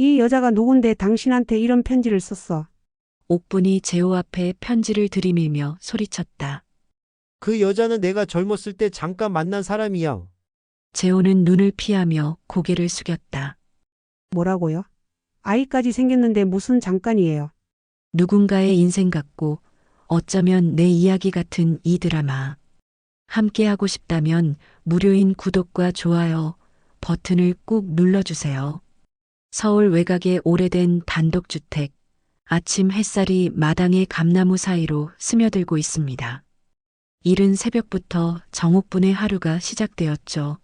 이 여자가 누군데 당신한테 이런 편지를 썼어? 옥분이 재호 앞에 편지를 들이밀며 소리쳤다. 그 여자는 내가 젊었을 때 잠깐 만난 사람이야. 재호는 눈을 피하며 고개를 숙였다. 뭐라고요? 아이까지 생겼는데 무슨 잠깐이에요? 누군가의 인생 같고 어쩌면 내 이야기 같은 이 드라마. 함께 하고 싶다면 무료인 구독과 좋아요 버튼을 꾹 눌러주세요. 서울 외곽의 오래된 단독주택. 아침 햇살이 마당의 감나무 사이로 스며들고 있습니다. 이른 새벽부터 정옥분의 하루가 시작되었죠.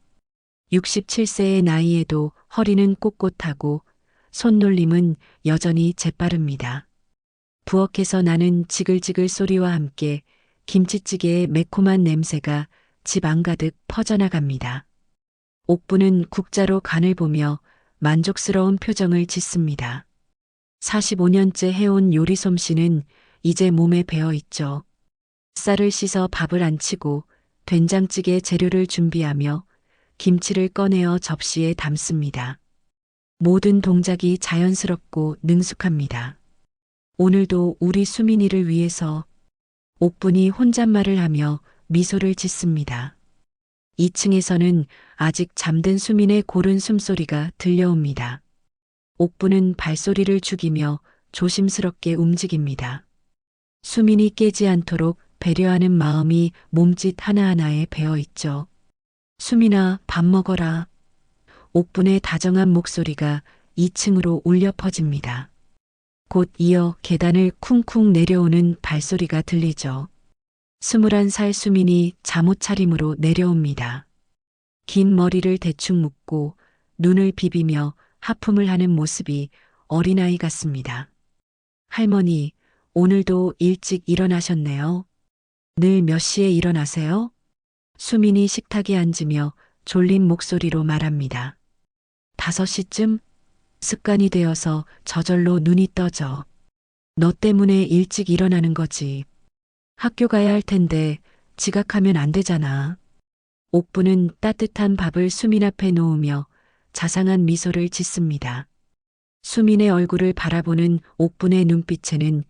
67세의 나이에도 허리는 꼿꼿하고 손놀림은 여전히 재빠릅니다. 부엌에서 나는 지글지글 소리와 함께 김치찌개의 매콤한 냄새가 집 안가득 퍼져나갑니다. 옥부는 국자로 간을 보며 만족스러운 표정을 짓습니다. 45년째 해온 요리 솜씨는 이제 몸에 배어 있죠. 쌀을 씻어 밥을 안치고 된장찌개 재료를 준비하며 김치를 꺼내어 접시에 담습니다. 모든 동작이 자연스럽고 능숙합니다. 오늘도 우리 수민이를 위해서 옥분이 혼잣말을 하며 미소를 짓습니다. 2층에서는 아직 잠든 수민의 고른 숨소리가 들려옵니다. 옥분은 발소리를 죽이며 조심스럽게 움직입니다. 수민이 깨지 않도록 배려하는 마음이 몸짓 하나하나에 배어 있죠. 수민아, 밥 먹어라. 옥분의 다정한 목소리가 2층으로 울려 퍼집니다. 곧 이어 계단을 쿵쿵 내려오는 발소리가 들리죠. 21살 수민이 잠옷 차림으로 내려옵니다. 긴 머리를 대충 묶고 눈을 비비며 하품을 하는 모습이 어린아이 같습니다. 할머니, 오늘도 일찍 일어나셨네요. 늘 몇 시에 일어나세요? 수민이 식탁에 앉으며 졸린 목소리로 말합니다. 5시쯤? 습관이 되어서 저절로 눈이 떠져. 너 때문에 일찍 일어나는 거지. 학교 가야 할 텐데 지각하면 안 되잖아. 옥부는 따뜻한 밥을 수민 앞에 놓으며 자상한 미소를 짓습니다. 수민의 얼굴을 바라보는 옥분의 눈빛에는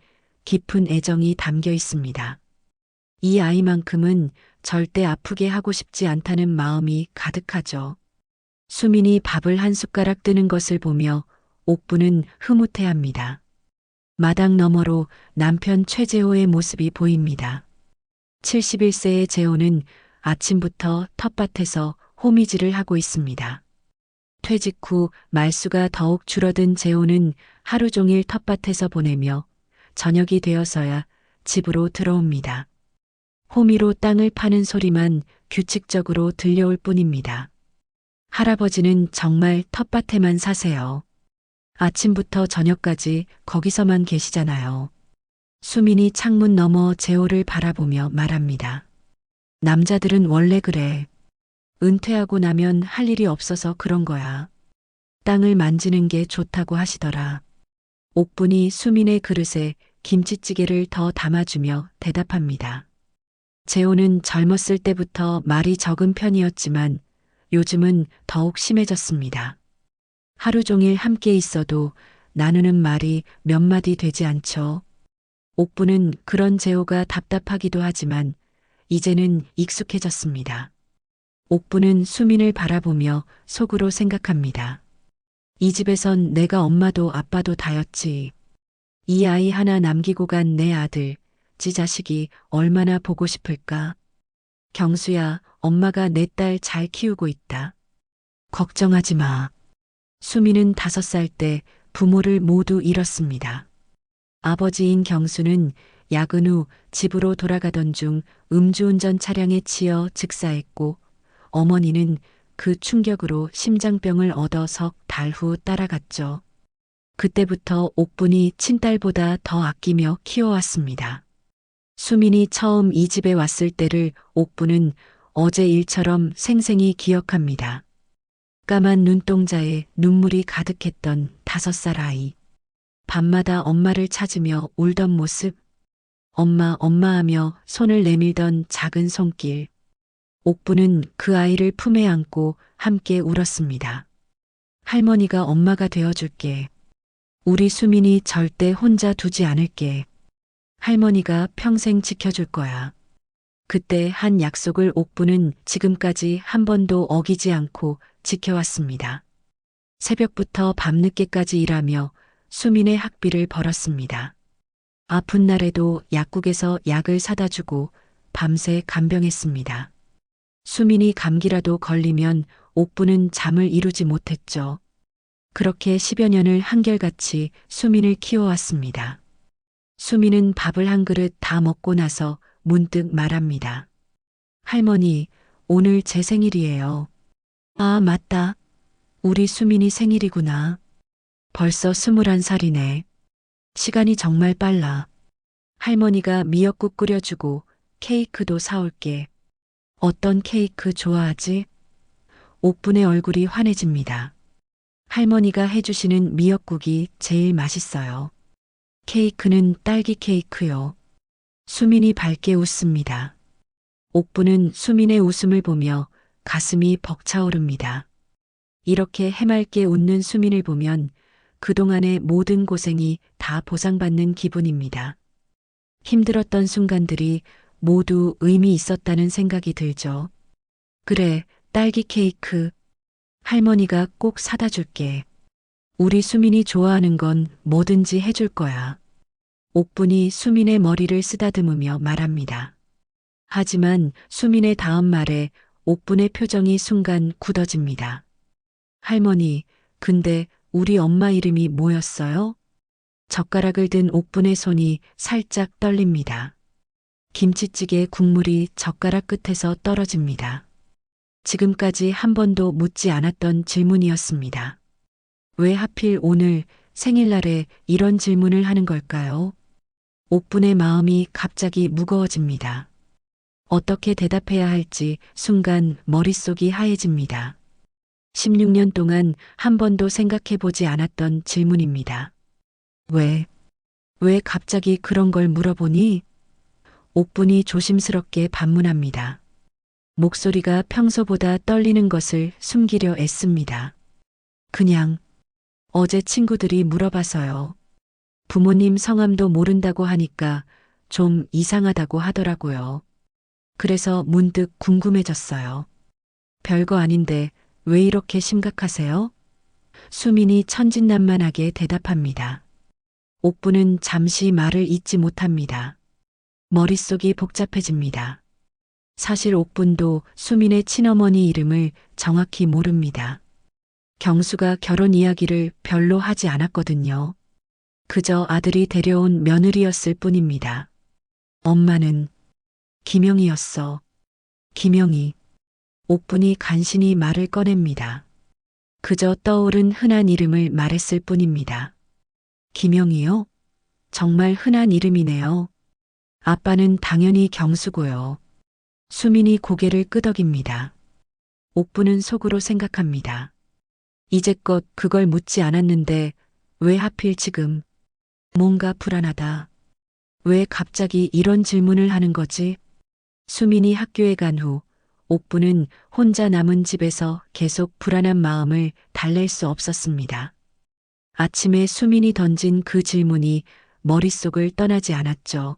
깊은 애정이 담겨 있습니다. 이 아이만큼은 절대 아프게 하고 싶지 않다는 마음이 가득하죠. 수민이 밥을 한 숟가락 뜨는 것을 보며 옥부는 흐뭇해합니다. 마당 너머로 남편 최재호의 모습이 보입니다. 71세의 재호는 아침부터 텃밭에서 호미질을 하고 있습니다. 퇴직 후 말수가 더욱 줄어든 재호는 하루 종일 텃밭에서 보내며 저녁이 되어서야 집으로 들어옵니다. 호미로 땅을 파는 소리만 규칙적으로 들려올 뿐입니다. 할아버지는 정말 텃밭에만 사세요. 아침부터 저녁까지 거기서만 계시잖아요. 수민이 창문 너머 재호를 바라보며 말합니다. 남자들은 원래 그래. 은퇴하고 나면 할 일이 없어서 그런 거야. 땅을 만지는 게 좋다고 하시더라. 옥분이 수민의 그릇에 김치찌개를 더 담아주며 대답합니다. 재호는 젊었을 때부터 말이 적은 편이었지만 요즘은 더욱 심해졌습니다. 하루 종일 함께 있어도 나누는 말이 몇 마디 되지 않죠. 옥부는 그런 재호가 답답하기도 하지만 이제는 익숙해졌습니다. 옥부는 수민을 바라보며 속으로 생각합니다. 이 집에선 내가 엄마도 아빠도 다였지. 이 아이 하나 남기고 간 내 아들, 지 자식이 얼마나 보고 싶을까. 경수야, 엄마가 내 딸 잘 키우고 있다. 걱정하지 마. 수민은 5살 때 부모를 모두 잃었습니다. 아버지인 경수는 야근 후 집으로 돌아가던 중 음주운전 차량에 치여 즉사했고 어머니는 그 충격으로 심장병을 얻어 석 달 후 따라갔죠. 그때부터 옥분이 친딸보다 더 아끼며 키워왔습니다. 수민이 처음 이 집에 왔을 때를 옥분은 어제 일처럼 생생히 기억합니다. 까만 눈동자에 눈물이 가득했던 5살 아이. 밤마다 엄마를 찾으며 울던 모습. 엄마, 엄마 하며 손을 내밀던 작은 손길. 옥부는 그 아이를 품에 안고 함께 울었습니다. 할머니가 엄마가 되어줄게. 우리 수민이 절대 혼자 두지 않을게. 할머니가 평생 지켜줄 거야. 그때 한 약속을 옥부는 지금까지 한 번도 어기지 않고 지켜왔습니다. 새벽부터 밤늦게까지 일하며 수민의 학비를 벌었습니다. 아픈 날에도 약국에서 약을 사다 주고 밤새 간병했습니다. 수민이 감기라도 걸리면 옥부는 잠을 이루지 못했죠. 그렇게 10여 년을 한결같이 수민을 키워왔습니다. 수민은 밥을 한 그릇 다 먹고 나서 문득 말합니다. 할머니, 오늘 제 생일이에요. 아, 맞다. 우리 수민이 생일이구나. 벌써 21살이네. 시간이 정말 빨라. 할머니가 미역국 끓여주고 케이크도 사올게. 어떤 케이크 좋아하지? 옥분의 얼굴이 환해집니다. 할머니가 해주시는 미역국이 제일 맛있어요. 케이크는 딸기 케이크요. 수민이 밝게 웃습니다. 옥부는 수민의 웃음을 보며 가슴이 벅차오릅니다. 이렇게 해맑게 웃는 수민을 보면 그동안의 모든 고생이 다 보상받는 기분입니다. 힘들었던 순간들이 모두 의미 있었다는 생각이 들죠. 그래, 딸기 케이크. 할머니가 꼭 사다 줄게. 우리 수민이 좋아하는 건 뭐든지 해줄 거야. 옥분이 수민의 머리를 쓰다듬으며 말합니다. 하지만 수민의 다음 말에 옥분의 표정이 순간 굳어집니다. 할머니, 근데 우리 엄마 이름이 뭐였어요? 젓가락을 든 옥분의 손이 살짝 떨립니다. 김치찌개 국물이 젓가락 끝에서 떨어집니다. 지금까지 한 번도 묻지 않았던 질문이었습니다. 왜 하필 오늘 생일날에 이런 질문을 하는 걸까요? 옥분의 마음이 갑자기 무거워집니다. 어떻게 대답해야 할지 순간 머릿속이 하얘집니다. 16년 동안 한 번도 생각해 보지 않았던 질문입니다. 왜 갑자기 그런 걸 물어보니? 옥분이 조심스럽게 반문합니다. 목소리가 평소보다 떨리는 것을 숨기려 애씁니다. 그냥 어제 친구들이 물어봐서요. 부모님 성함도 모른다고 하니까 좀 이상하다고 하더라고요. 그래서 문득 궁금해졌어요. 별거 아닌데 왜 이렇게 심각하세요? 수민이 천진난만하게 대답합니다. 옥부는 잠시 말을 잇지 못합니다. 머릿속이 복잡해집니다. 사실 옥분도 수민의 친어머니 이름을 정확히 모릅니다. 경수가 결혼 이야기를 별로 하지 않았거든요. 그저 아들이 데려온 며느리였을 뿐입니다. 엄마는 김영이였어. 김영이. 옥분이 간신히 말을 꺼냅니다. 그저 떠오른 흔한 이름을 말했을 뿐입니다. 김영이요? 정말 흔한 이름이네요. 아빠는 당연히 경수고요. 수민이 고개를 끄덕입니다. 옥부는 속으로 생각합니다. 이제껏 그걸 묻지 않았는데 왜 하필 지금? 뭔가 불안하다. 왜 갑자기 이런 질문을 하는 거지? 수민이 학교에 간 후 옥부는 혼자 남은 집에서 계속 불안한 마음을 달랠 수 없었습니다. 아침에 수민이 던진 그 질문이 머릿속을 떠나지 않았죠.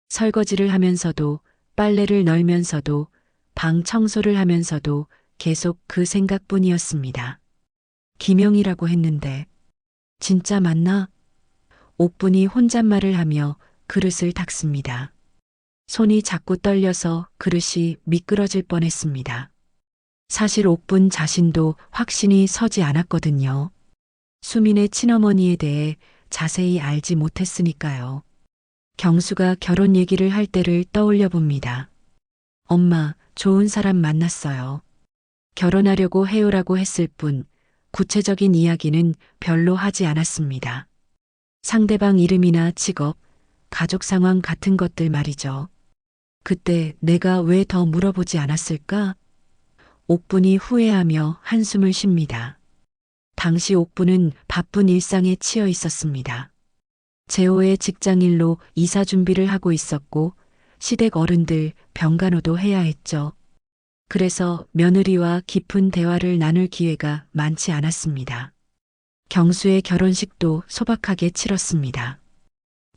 설거지를 하면서도 빨래를 널면서도 방 청소를 하면서도 계속 그 생각뿐이었습니다. 김영이라고 했는데 진짜 맞나? 옥분이 혼잣말을 하며 그릇을 닦습니다. 손이 자꾸 떨려서 그릇이 미끄러질 뻔했습니다. 사실 옥분 자신도 확신이 서지 않았거든요. 수민의 친어머니에 대해 자세히 알지 못했으니까요. 경수가 결혼 얘기를 할 때를 떠올려 봅니다. 엄마, 좋은 사람 만났어요. 결혼하려고 해요라고 했을 뿐 구체적인 이야기는 별로 하지 않았습니다. 상대방 이름이나 직업, 가족 상황 같은 것들 말이죠. 그때 내가 왜 더 물어보지 않았을까? 옥분이 후회하며 한숨을 쉽니다. 당시 옥분은 바쁜 일상에 치여 있었습니다. 제호의 직장일로 이사 준비를 하고 있었고 시댁 어른들 병간호도 해야 했죠. 그래서 며느리와 깊은 대화를 나눌 기회가 많지 않았습니다. 경수의 결혼식도 소박하게 치렀습니다.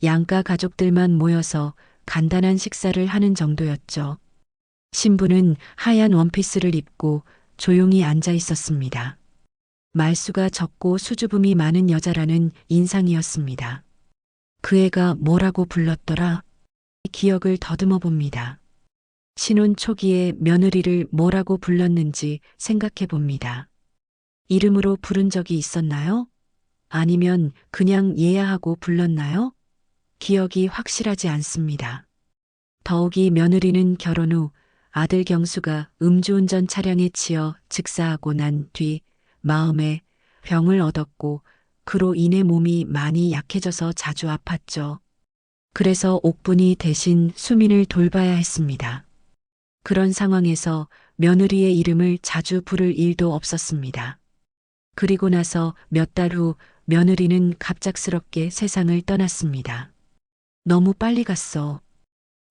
양가 가족들만 모여서 간단한 식사를 하는 정도였죠. 신부는 하얀 원피스를 입고 조용히 앉아 있었습니다. 말수가 적고 수줍음이 많은 여자라는 인상이었습니다. 그 애가 뭐라고 불렀더라? 기억을 더듬어 봅니다. 신혼 초기에 며느리를 뭐라고 불렀는지 생각해 봅니다. 이름으로 부른 적이 있었나요? 아니면 그냥 예야하고 불렀나요? 기억이 확실하지 않습니다. 더욱이 며느리는 결혼 후 아들 경수가 음주운전 차량에 치여 즉사하고 난 뒤 마음에 병을 얻었고 그로 인해 몸이 많이 약해져서 자주 아팠죠. 그래서 옥분이 대신 수민을 돌봐야 했습니다. 그런 상황에서 며느리의 이름을 자주 부를 일도 없었습니다. 그리고 나서 몇 달 후 며느리는 갑작스럽게 세상을 떠났습니다. 너무 빨리 갔어.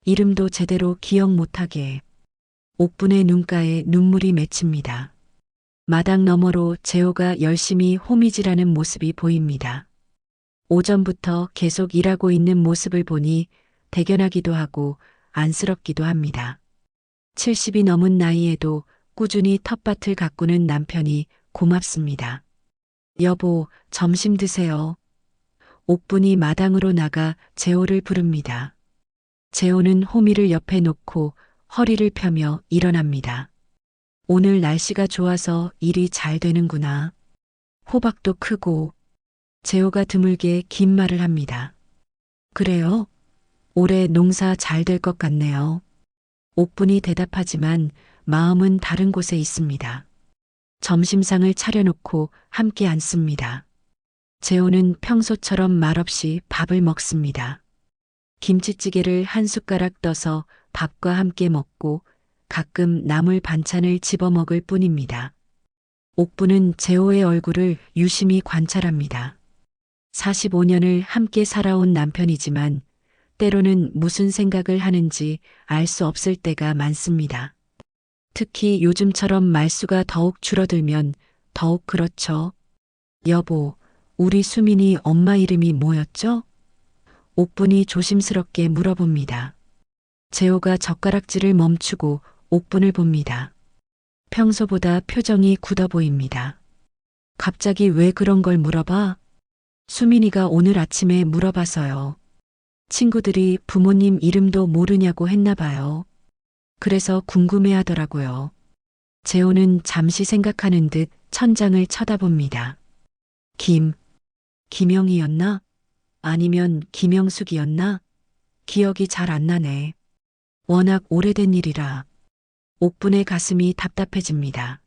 이름도 제대로 기억 못하게. 옥분의 눈가에 눈물이 맺힙니다. 마당 너머로 재호가 열심히 호미질하는 모습이 보입니다. 오전부터 계속 일하고 있는 모습을 보니 대견하기도 하고 안쓰럽기도 합니다. 70이 넘은 나이에도 꾸준히 텃밭을 가꾸는 남편이 고맙습니다. 여보, 점심 드세요. 옥분이 마당으로 나가 재호를 부릅니다. 재호는 호미를 옆에 놓고 허리를 펴며 일어납니다. 오늘 날씨가 좋아서 일이 잘 되는구나. 호박도 크고. 재호가 드물게 긴 말을 합니다. 그래요? 올해 농사 잘 될 것 같네요. 옥분이 대답하지만 마음은 다른 곳에 있습니다. 점심상을 차려놓고 함께 앉습니다. 재호는 평소처럼 말없이 밥을 먹습니다. 김치찌개를 한 숟가락 떠서 밥과 함께 먹고 가끔 나물 반찬을 집어먹을 뿐입니다. 옥분은 재호의 얼굴을 유심히 관찰합니다. 45년을 함께 살아온 남편이지만 때로는 무슨 생각을 하는지 알 수 없을 때가 많습니다. 특히 요즘처럼 말수가 더욱 줄어들면 더욱 그렇죠. 여보, 우리 수민이 엄마 이름이 뭐였죠? 옥분이 조심스럽게 물어봅니다. 재호가 젓가락질을 멈추고 옥분을 봅니다. 평소보다 표정이 굳어 보입니다. 갑자기 왜 그런 걸 물어봐? 수민이가 오늘 아침에 물어봐서요. 친구들이 부모님 이름도 모르냐고 했나 봐요. 그래서 궁금해 하더라고요. 재호는 잠시 생각하는 듯 천장을 쳐다봅니다. 김영희였나? 아니면 김영숙이었나? 기억이 잘 안 나네. 워낙 오래된 일이라. 옥분의 가슴이 답답해집니다.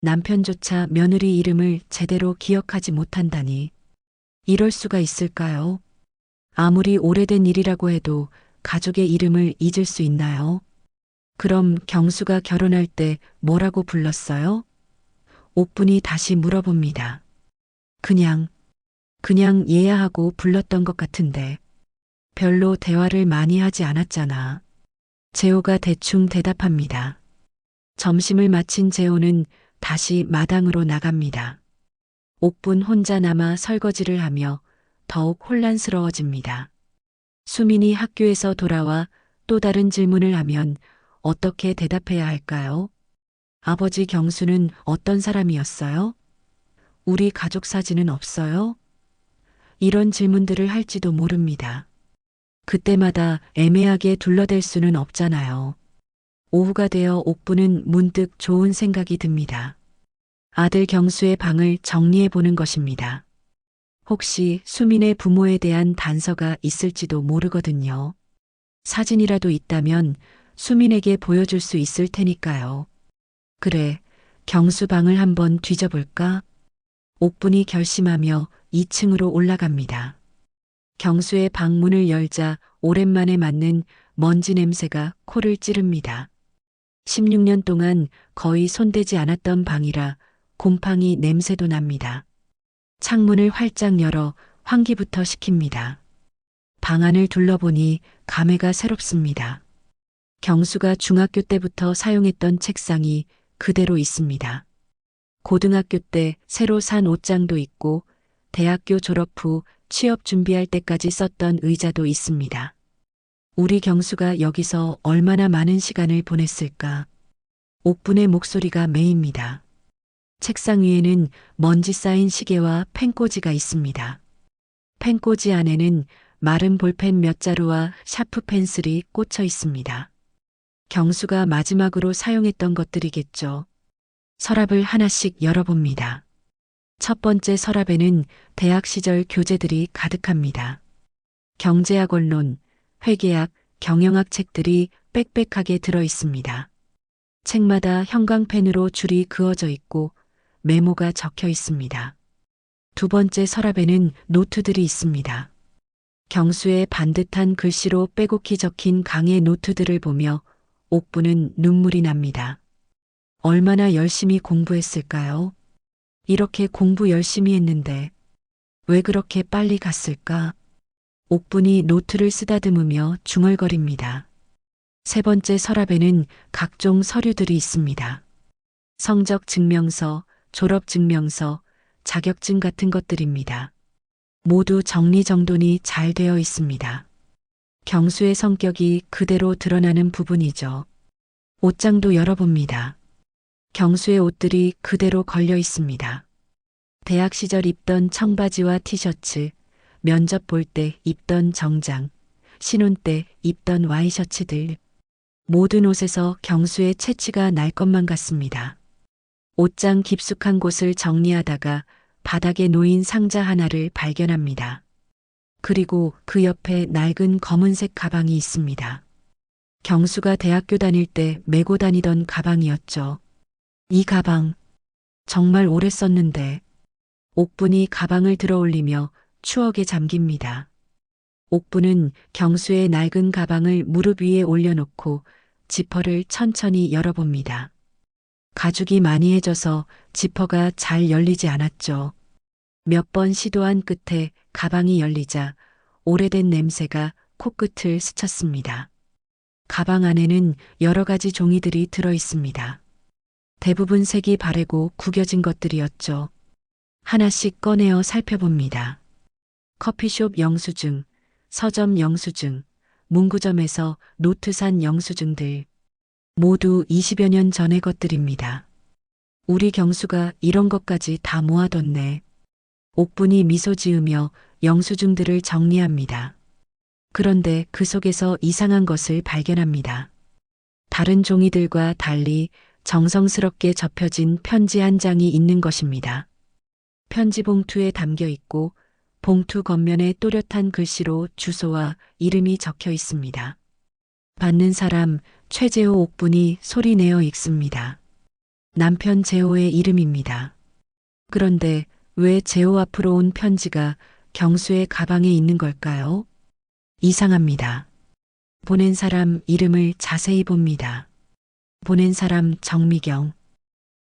남편조차 며느리 이름을 제대로 기억하지 못한다니. 이럴 수가 있을까요? 아무리 오래된 일이라고 해도 가족의 이름을 잊을 수 있나요? 그럼 경수가 결혼할 때 뭐라고 불렀어요? 옥분이 다시 물어봅니다. 그냥 예야하고 불렀던 것 같은데. 별로 대화를 많이 하지 않았잖아. 재호가 대충 대답합니다. 점심을 마친 재호는 다시 마당으로 나갑니다. 옥분 혼자 남아 설거지를 하며 더욱 혼란스러워집니다. 수민이 학교에서 돌아와 또 다른 질문을 하면 어떻게 대답해야 할까요? 아버지 경수는 어떤 사람이었어요? 우리 가족 사진은 없어요? 이런 질문들을 할지도 모릅니다. 그때마다 애매하게 둘러댈 수는 없잖아요. 오후가 되어 옥분은 문득 좋은 생각이 듭니다. 아들 경수의 방을 정리해 보는 것입니다. 혹시 수민의 부모에 대한 단서가 있을지도 모르거든요. 사진이라도 있다면 수민에게 보여줄 수 있을 테니까요. 그래, 경수 방을 한번 뒤져볼까? 옥분이 결심하며 2층으로 올라갑니다. 경수의 방문을 열자 오랜만에 맡는 먼지 냄새가 코를 찌릅니다. 16년 동안 거의 손대지 않았던 방이라 곰팡이 냄새도 납니다. 창문을 활짝 열어 환기부터 시킵니다. 방 안을 둘러보니 감회가 새롭습니다. 경수가 중학교 때부터 사용했던 책상이 그대로 있습니다. 고등학교 때 새로 산 옷장도 있고 대학교 졸업 후 취업 준비할 때까지 썼던 의자도 있습니다. 우리 경수가 여기서 얼마나 많은 시간을 보냈을까? 옥분의 목소리가 메입니다. 책상 위에는 먼지 쌓인 시계와 펜꽂이가 있습니다. 펜꽂이 안에는 마른 볼펜 몇 자루와 샤프 펜슬이 꽂혀 있습니다. 경수가 마지막으로 사용했던 것들이겠죠. 서랍을 하나씩 열어봅니다. 첫 번째 서랍에는 대학 시절 교재들이 가득합니다. 경제학 원론, 회계학, 경영학 책들이 빽빽하게 들어 있습니다. 책마다 형광펜으로 줄이 그어져 있고 메모가 적혀 있습니다. 두 번째 서랍에는 노트들이 있습니다. 경수의 반듯한 글씨로 빼곡히 적힌 강의 노트들을 보며 옥부는 눈물이 납니다. 얼마나 열심히 공부했을까요? 이렇게 공부 열심히 했는데 왜 그렇게 빨리 갔을까? 옥분이 노트를 쓰다듬으며 중얼거립니다. 세 번째 서랍에는 각종 서류들이 있습니다. 성적 증명서, 졸업 증명서, 자격증 같은 것들입니다. 모두 정리정돈이 잘 되어 있습니다. 경수의 성격이 그대로 드러나는 부분이죠. 옷장도 열어봅니다. 경수의 옷들이 그대로 걸려 있습니다. 대학 시절 입던 청바지와 티셔츠, 면접 볼 때 입던 정장, 신혼 때 입던 와이셔츠들. 모든 옷에서 경수의 채취가 날 것만 같습니다. 옷장 깊숙한 곳을 정리하다가 바닥에 놓인 상자 하나를 발견합니다. 그리고 그 옆에 낡은 검은색 가방이 있습니다. 경수가 대학교 다닐 때 메고 다니던 가방이었죠. 이 가방 정말 오래 썼는데. 옥분이 가방을 들어 올리며 추억에 잠깁니다. 옥분은 경수의 낡은 가방을 무릎 위에 올려놓고 지퍼를 천천히 열어봅니다. 가죽이 많이 해져서 지퍼가 잘 열리지 않았죠. 몇 번 시도한 끝에 가방이 열리자 오래된 냄새가 코끝을 스쳤습니다. 가방 안에는 여러 가지 종이들이 들어 있습니다. 대부분 색이 바래고 구겨진 것들이었죠. 하나씩 꺼내어 살펴봅니다. 커피숍 영수증, 서점 영수증, 문구점에서 노트 산 영수증들. 모두 20여 년 전의 것들입니다. 우리 경수가 이런 것까지 다 모아뒀네. 옥분이 미소 지으며 영수증들을 정리합니다. 그런데 그 속에서 이상한 것을 발견합니다. 다른 종이들과 달리 정성스럽게 접혀진 편지 한 장이 있는 것입니다. 편지 봉투에 담겨 있고 봉투 겉면에 또렷한 글씨로 주소와 이름이 적혀 있습니다. 받는 사람 최재호 옥분이 소리내어 읽습니다. 남편 재호의 이름입니다. 그런데 왜 재호 앞으로 온 편지가 경수의 가방에 있는 걸까요? 이상합니다. 보낸 사람 이름을 자세히 봅니다. 보낸 사람 정미경.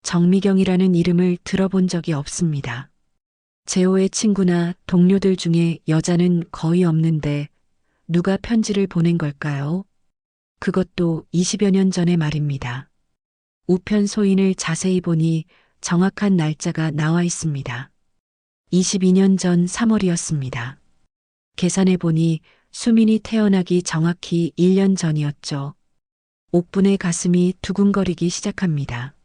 정미경이라는 이름을 들어본 적이 없습니다. 재호의 친구나 동료들 중에 여자는 거의 없는데 누가 편지를 보낸 걸까요? 그것도 20여 년 전의 말입니다. 우편 소인을 자세히 보니 정확한 날짜가 나와 있습니다. 22년 전 3월이었습니다. 계산해 보니 수민이 태어나기 정확히 1년 전이었죠. 옥분의 가슴이 두근거리기 시작합니다.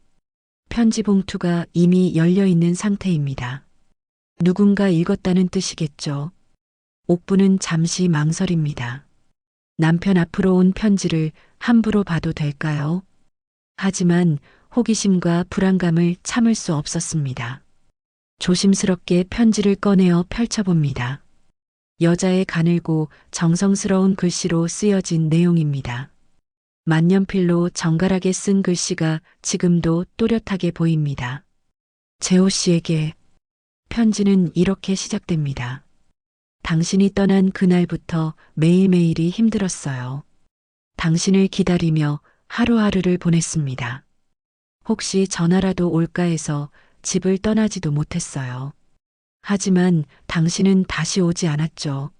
편지 봉투가 이미 열려 있는 상태입니다. 누군가 읽었다는 뜻이겠죠. 옥분은 잠시 망설입니다. 남편 앞으로 온 편지를 함부로 봐도 될까요? 하지만 호기심과 불안감을 참을 수 없었습니다. 조심스럽게 편지를 꺼내어 펼쳐봅니다. 여자의 가늘고 정성스러운 글씨로 쓰여진 내용입니다. 만년필로 정갈하게 쓴 글씨가 지금도 또렷하게 보입니다. 재호 씨에게. 편지는 이렇게 시작됩니다. 당신이 떠난 그날부터 매일매일이 힘들었어요. 당신을 기다리며 하루하루를 보냈습니다. 혹시 전화라도 올까 해서 집을 떠나지도 못했어요. 하지만 당신은 다시 오지 않았죠.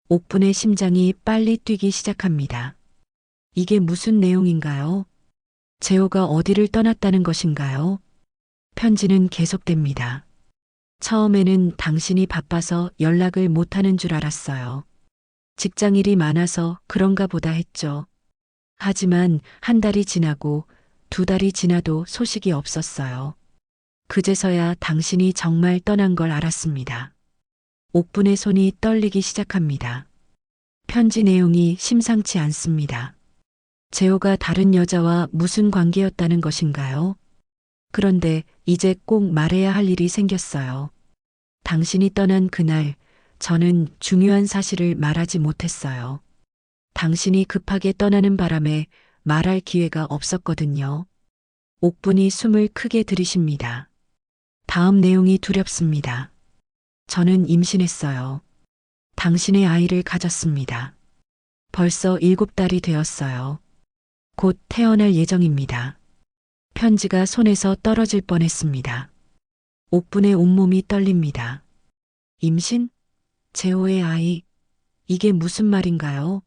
옥분의 심장이 빨리 뛰기 시작합니다. 이게 무슨 내용인가요? 재호가 어디를 떠났다는 것인가요? 편지는 계속됩니다. 처음에는 당신이 바빠서 연락을 못하는 줄 알았어요. 직장일이 많아서 그런가 보다 했죠. 하지만 한 달이 지나고 두 달이 지나도 소식이 없었어요. 그제서야 당신이 정말 떠난 걸 알았습니다. 옥분의 손이 떨리기 시작합니다. 편지 내용이 심상치 않습니다. 재호가 다른 여자와 무슨 관계였다는 것인가요? 그런데 이제 꼭 말해야 할 일이 생겼어요. 당신이 떠난 그날 저는 중요한 사실을 말하지 못했어요. 당신이 급하게 떠나는 바람에 말할 기회가 없었거든요. 옥분이 숨을 크게 들이쉽니다. 다음 내용이 두렵습니다. 저는 임신했어요. 당신의 아이를 가졌습니다. 벌써 7달이 되었어요. 곧 태어날 예정입니다. 편지가 손에서 떨어질 뻔했습니다. 옥분의 온몸이 떨립니다. 임신? 재호의 아이? 이게 무슨 말인가요?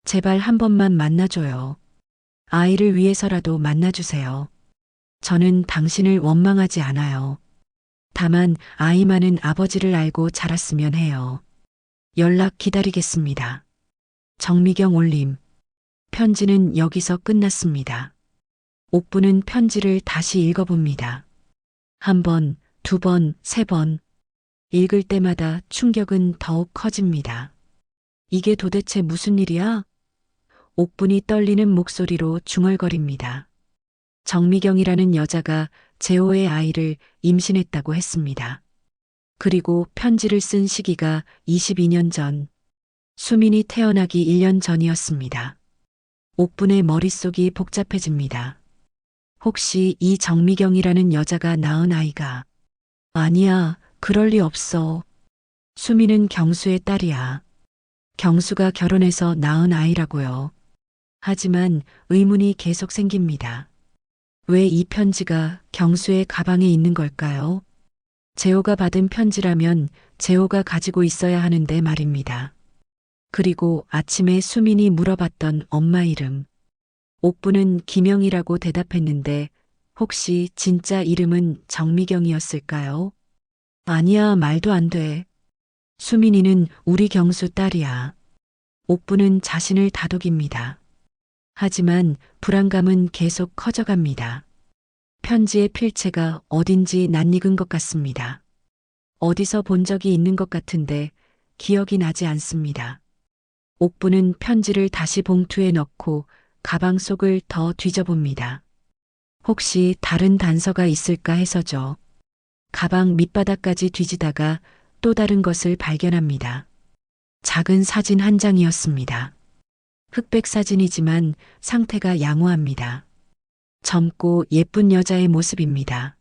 제발 한 번만 만나줘요. 아이를 위해서라도 만나주세요. 저는 당신을 원망하지 않아요. 다만 아이 많은 아버지를 알고 자랐으면 해요. 연락 기다리겠습니다. 정미경 올림. 편지는 여기서 끝났습니다. 옥분은 편지를 다시 읽어봅니다. 한 번, 두 번, 세 번. 읽을 때마다 충격은 더욱 커집니다. 이게 도대체 무슨 일이야? 옥분이 떨리는 목소리로 중얼거립니다. 정미경이라는 여자가 재호의 아이를 임신했다고 했습니다. 그리고 편지를 쓴 시기가 22년 전, 수민이 태어나기 1년 전이었습니다. 옥분의 머릿속이 복잡해집니다. 혹시 이 정미경이라는 여자가 낳은 아이가? 아니야, 그럴 리 없어. 수민은 경수의 딸이야. 경수가 결혼해서 낳은 아이라고요. 하지만 의문이 계속 생깁니다. 왜 이 편지가 경수의 가방에 있는 걸까요? 재호가 받은 편지라면 재호가 가지고 있어야 하는데 말입니다. 그리고 아침에 수민이 물어봤던 엄마 이름. 옥분은 김영이라고 대답했는데 혹시 진짜 이름은 정미경이었을까요? 아니야, 말도 안 돼. 수민이는 우리 경수 딸이야. 옥분은 자신을 다독입니다. 하지만 불안감은 계속 커져갑니다. 편지의 필체가 어딘지 낯익은 것 같습니다. 어디서 본 적이 있는 것 같은데 기억이 나지 않습니다. 옥분은 편지를 다시 봉투에 넣고 가방 속을 더 뒤져봅니다. 혹시 다른 단서가 있을까 해서죠. 가방 밑바닥까지 뒤지다가 또 다른 것을 발견합니다. 작은 사진 한 장이었습니다. 흑백 사진이지만 상태가 양호합니다. 젊고 예쁜 여자의 모습입니다.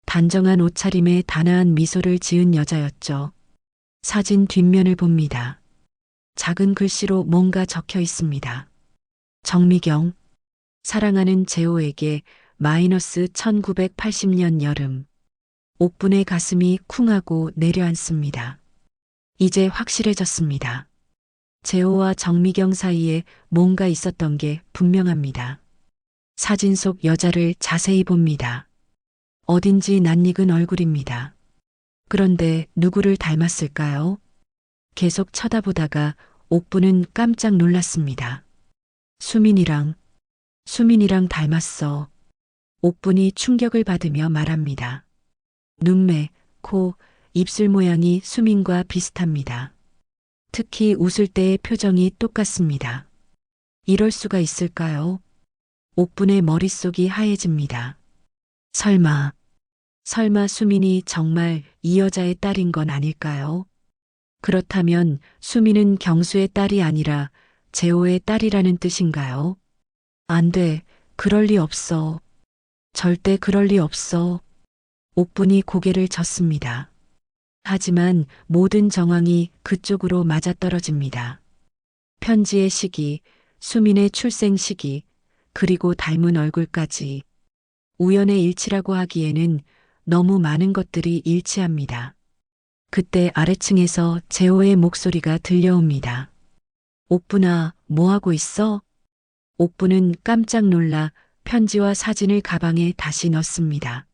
단정한 옷차림에 단아한 미소를 지은 여자였죠. 사진 뒷면을 봅니다. 작은 글씨로 뭔가 적혀 있습니다. 정미경, 사랑하는 재호에게 마이너스 1980년 여름. 옥분의 가슴이 쿵하고 내려앉습니다. 이제 확실해졌습니다. 재호와 정미경 사이에 뭔가 있었던 게 분명합니다. 사진 속 여자를 자세히 봅니다. 어딘지 낯익은 얼굴입니다. 그런데 누구를 닮았을까요? 계속 쳐다보다가 옥분은 깜짝 놀랐습니다. 수민이랑 닮았어. 옥분이 충격을 받으며 말합니다. 눈매, 코, 입술 모양이 수민과 비슷합니다. 특히 웃을 때의 표정이 똑같습니다. 이럴 수가 있을까요? 옥분의 머릿속이 하얘집니다. 설마 수민이 정말 이 여자의 딸인 건 아닐까요? 그렇다면 수민은 경수의 딸이 아니라 재호의 딸이라는 뜻인가요? 안 돼, 그럴 리 없어. 절대 그럴 리 없어. 옥분이 고개를 젓습니다. 하지만 모든 정황이 그쪽으로 맞아떨어집니다. 편지의 시기, 수민의 출생 시기, 그리고 닮은 얼굴까지. 우연의 일치라고 하기에는 너무 많은 것들이 일치합니다. 그때 아래층에서 재호의 목소리가 들려옵니다. 옥분아, 뭐하고 있어? 옥분은 깜짝 놀라 편지와 사진을 가방에 다시 넣습니다.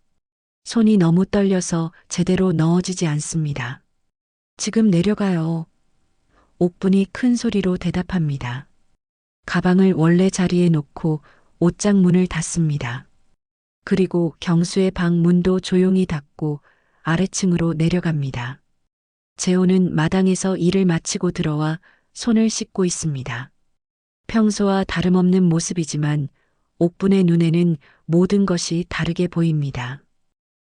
손이 너무 떨려서 제대로 넣어지지 않습니다. 지금 내려가요. 옥분이 큰 소리로 대답합니다. 가방을 원래 자리에 놓고 옷장 문을 닫습니다. 그리고 경수의 방 문도 조용히 닫고 아래층으로 내려갑니다. 재호는 마당에서 일을 마치고 들어와 손을 씻고 있습니다. 평소와 다름없는 모습이지만 옥분의 눈에는 모든 것이 다르게 보입니다.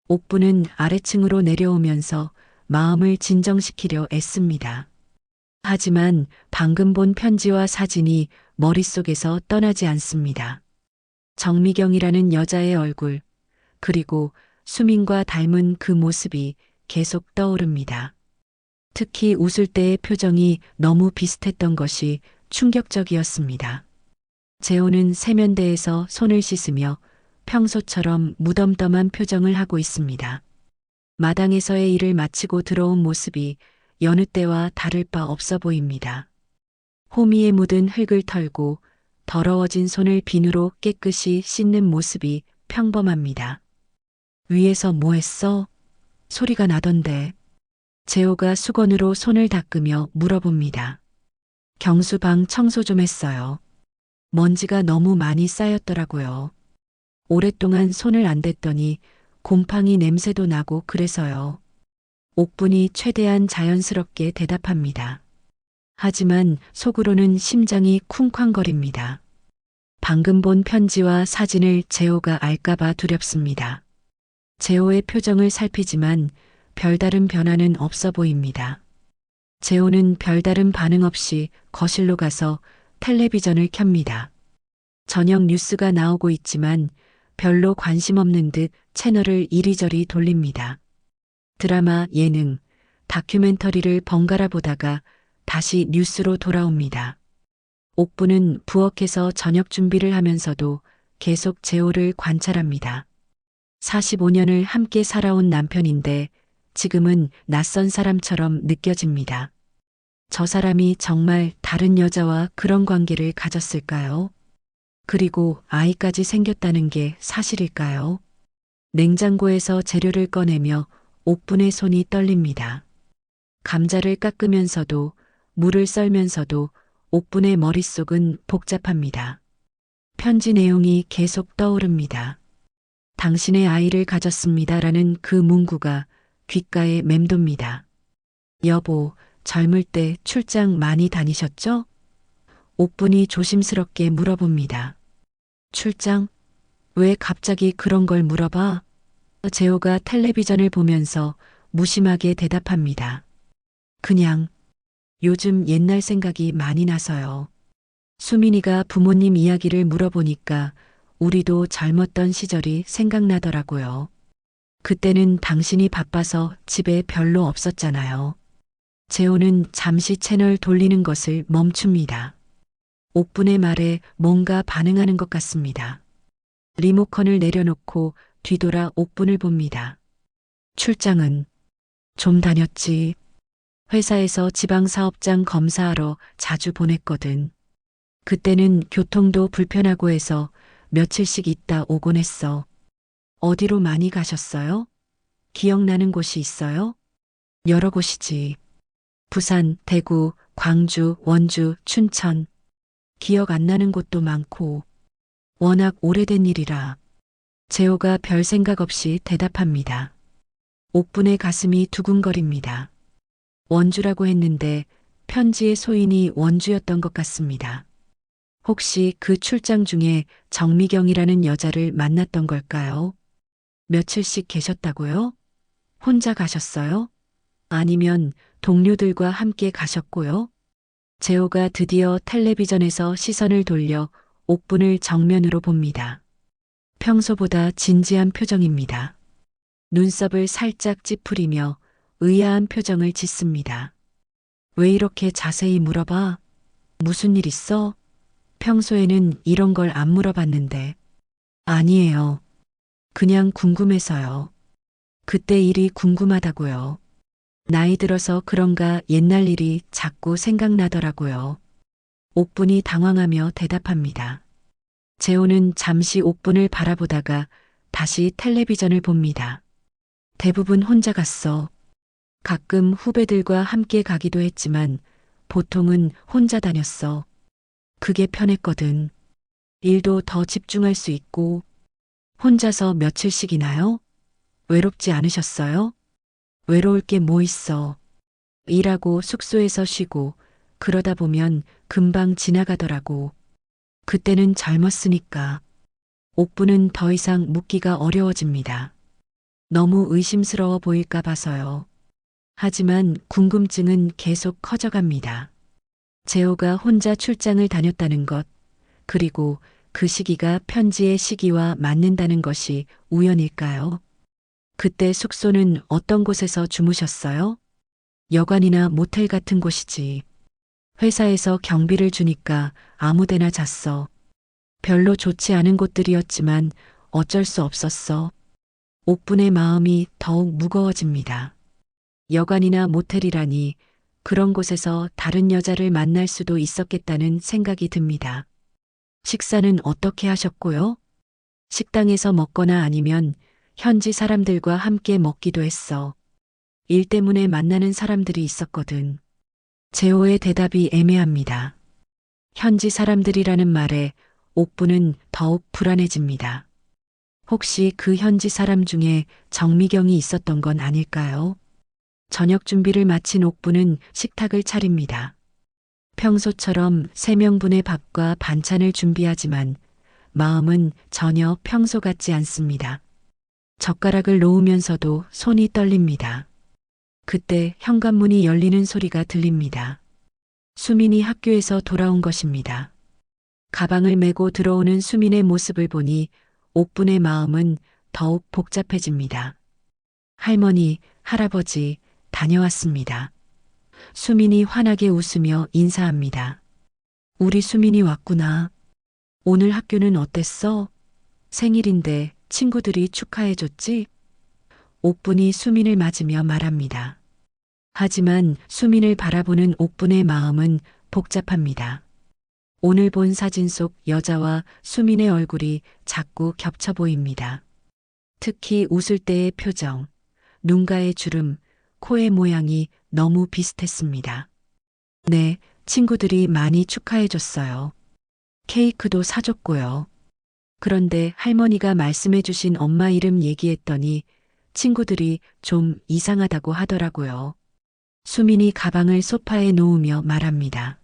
옥분은 아래층으로 내려오면서 마음을 진정시키려 애씁니다. 하지만 방금 본 편지와 사진이 머릿속에서 떠나지 않습니다. 정미경이라는 여자의 얼굴, 그리고 수민과 닮은 그 모습이 계속 떠오릅니다. 특히 웃을 때의 표정이 너무 비슷했던 것이 충격적이었습니다. 재호는 세면대에서 손을 씻으며 평소처럼 무덤덤한 표정을 하고 있습니다. 마당에서의 일을 마치고 들어온 모습이 여느 때와 다를 바 없어 보입니다. 호미에 묻은 흙을 털고 더러워진 손을 비누로 깨끗이 씻는 모습이 평범합니다. 위에서 뭐 했어? 소리가 나던데. 재호가 수건으로 손을 닦으며 물어봅니다. 경수 방 청소 좀 했어요. 먼지가 너무 많이 쌓였더라고요. 오랫동안 손을 안 댔더니 곰팡이 냄새도 나고 그래서요. 옥분이 최대한 자연스럽게 대답합니다. 하지만 속으로는 심장이 쿵쾅거립니다. 방금 본 편지와 사진을 재호가 알까봐 두렵습니다. 재호의 표정을 살피지만 별다른 변화는 없어 보입니다. 재호는 별다른 반응 없이 거실로 가서 텔레비전을 켭니다. 저녁 뉴스가 나오고 있지만 별로 관심 없는 듯 채널을 이리저리 돌립니다. 드라마, 예능, 다큐멘터리를 번갈아 보다가 다시 뉴스로 돌아옵니다. 옥부는 부엌에서 저녁 준비를 하면서도 계속 재호를 관찰합니다. 45년을 함께 살아온 남편인데 지금은 낯선 사람처럼 느껴집니다. 저 사람이 정말 다른 여자와 그런 관계를 가졌을까요? 그리고 아이까지 생겼다는 게 사실일까요? 냉장고에서 재료를 꺼내며 옥분의 손이 떨립니다. 감자를 깎으면서도 물을 썰면서도 옥분의 머릿속은 복잡합니다. 편지 내용이 계속 떠오릅니다. 당신의 아이를 가졌습니다라는 그 문구가 귓가에 맴돕니다. 여보, 젊을 때 출장 많이 다니셨죠? 옥분이 조심스럽게 물어봅니다. 출장? 왜 갑자기 그런 걸 물어봐? 재호가 텔레비전을 보면서 무심하게 대답합니다. 그냥 요즘 옛날 생각이 많이 나서요. 수민이가 부모님 이야기를 물어보니까 우리도 젊었던 시절이 생각나더라고요. 그때는 당신이 바빠서 집에 별로 없었잖아요. 재호는 잠시 채널 돌리는 것을 멈춥니다. 옥분의 말에 뭔가 반응하는 것 같습니다. 리모컨을 내려놓고 뒤돌아 옥분을 봅니다. 출장은 좀 다녔지. 회사에서 지방사업장 검사하러 자주 보냈거든. 그때는 교통도 불편하고 해서 며칠씩 있다 오곤 했어. 어디로 많이 가셨어요? 기억나는 곳이 있어요? 여러 곳이지. 부산, 대구, 광주, 원주, 춘천. 기억 안 나는 곳도 많고. 워낙 오래된 일이라. 재호가 별 생각 없이 대답합니다. 옥분의 가슴이 두근거립니다. 원주라고 했는데 편지의 소인이 원주였던 것 같습니다. 혹시 그 출장 중에 정미경이라는 여자를 만났던 걸까요? 며칠씩 계셨다고요? 혼자 가셨어요? 아니면 동료들과 함께 가셨고요? 재호가 드디어 텔레비전에서 시선을 돌려 옥분을 정면으로 봅니다. 평소보다 진지한 표정입니다. 눈썹을 살짝 찌푸리며 의아한 표정을 짓습니다. 왜 이렇게 자세히 물어봐? 무슨 일 있어? 평소에는 이런 걸 안 물어봤는데. 아니에요. 그냥 궁금해서요. 그때 일이 궁금하다고요. 나이 들어서 그런가 옛날 일이 자꾸 생각나더라고요. 옥분이 당황하며 대답합니다. 재호는 잠시 옥분을 바라보다가 다시 텔레비전을 봅니다. 대부분 혼자 갔어. 가끔 후배들과 함께 가기도 했지만 보통은 혼자 다녔어. 그게 편했거든. 일도 더 집중할 수 있고. 혼자서 며칠씩이나요? 외롭지 않으셨어요? 외로울 게 뭐 있어. 일하고 숙소에서 쉬고 그러다 보면 금방 지나가더라고. 그때는 젊었으니까. 옥부는 더 이상 묻기가 어려워집니다. 너무 의심스러워 보일까 봐서요. 하지만 궁금증은 계속 커져갑니다. 재호가 혼자 출장을 다녔다는 것, 그리고 그 시기가 편지의 시기와 맞는다는 것이 우연일까요? 그때 숙소는 어떤 곳에서 주무셨어요? 여관이나 모텔 같은 곳이지. 회사에서 경비를 주니까 아무데나 잤어. 별로 좋지 않은 곳들이었지만 어쩔 수 없었어. 옥분의 마음이 더욱 무거워집니다. 여관이나 모텔이라니 그런 곳에서 다른 여자를 만날 수도 있었겠다는 생각이 듭니다. 식사는 어떻게 하셨고요? 식당에서 먹거나 아니면 현지 사람들과 함께 먹기도 했어. 일 때문에 만나는 사람들이 있었거든. 재호의 대답이 애매합니다. 현지 사람들이라는 말에 옥부는 더욱 불안해집니다. 혹시 그 현지 사람 중에 정미경이 있었던 건 아닐까요? 저녁 준비를 마친 옥부는 식탁을 차립니다. 평소처럼 3명분의 밥과 반찬을 준비하지만 마음은 전혀 평소 같지 않습니다. 젓가락을 놓으면서도 손이 떨립니다. 그때 현관문이 열리는 소리가 들립니다. 수민이 학교에서 돌아온 것입니다. 가방을 메고 들어오는 수민의 모습을 보니 옥분의 마음은 더욱 복잡해집니다. 할머니, 할아버지, 다녀왔습니다. 수민이 환하게 웃으며 인사합니다. 우리 수민이 왔구나. 오늘 학교는 어땠어? 생일인데 친구들이 축하해줬지? 옥분이 수민을 맞으며 말합니다. 하지만 수민을 바라보는 옥분의 마음은 복잡합니다. 오늘 본 사진 속 여자와 수민의 얼굴이 자꾸 겹쳐 보입니다. 특히 웃을 때의 표정, 눈가의 주름, 코의 모양이 너무 비슷했습니다. 네, 친구들이 많이 축하해줬어요. 케이크도 사줬고요. 그런데 할머니가 말씀해주신 엄마 이름 얘기했더니 친구들이 좀 이상하다고 하더라고요. 수민이 가방을 소파에 놓으며 말합니다.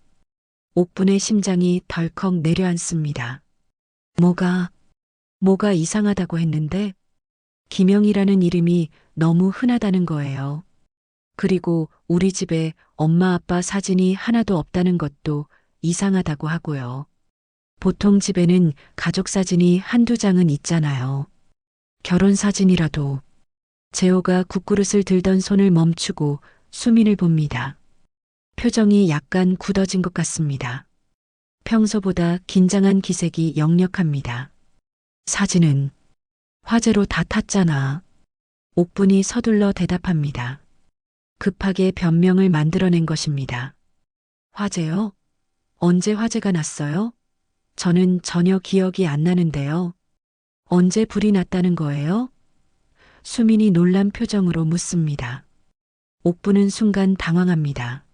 옥분의 심장이 덜컥 내려앉습니다. 뭐가 이상하다고 했는데? 김영이라는 이름이 너무 흔하다는 거예요. 그리고 우리 집에 엄마 아빠 사진이 하나도 없다는 것도 이상하다고 하고요. 보통 집에는 가족 사진이 한두 장은 있잖아요. 결혼 사진이라도. 재호가 국그릇을 들던 손을 멈추고 수민을 봅니다. 표정이 약간 굳어진 것 같습니다. 평소보다 긴장한 기색이 역력합니다. 사진은 화재로 다 탔잖아. 옥분이 서둘러 대답합니다. 급하게 변명을 만들어낸 것입니다. 화재요? 언제 화재가 났어요? 저는 전혀 기억이 안 나는데요. 언제 불이 났다는 거예요? 수민이 놀란 표정으로 묻습니다. 옥분은 순간 당황합니다.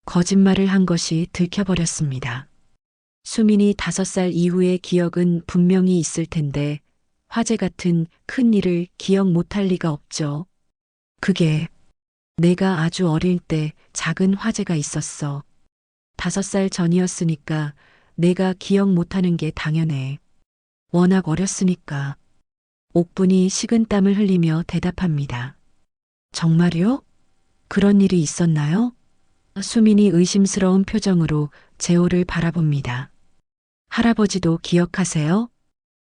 거짓말을 한 것이 들켜버렸습니다. 수민이 5살 이후의 기억은 분명히 있을 텐데 화재 같은 큰 일을 기억 못할 리가 없죠. 그게 내가 아주 어릴 때 작은 화재가 있었어. 5살 전이었으니까 내가 기억 못하는 게 당연해. 워낙 어렸으니까. 옥분이 식은땀을 흘리며 대답합니다. 정말요? 그런 일이 있었나요? 수민이 의심스러운 표정으로 재호를 바라봅니다. 할아버지도 기억하세요?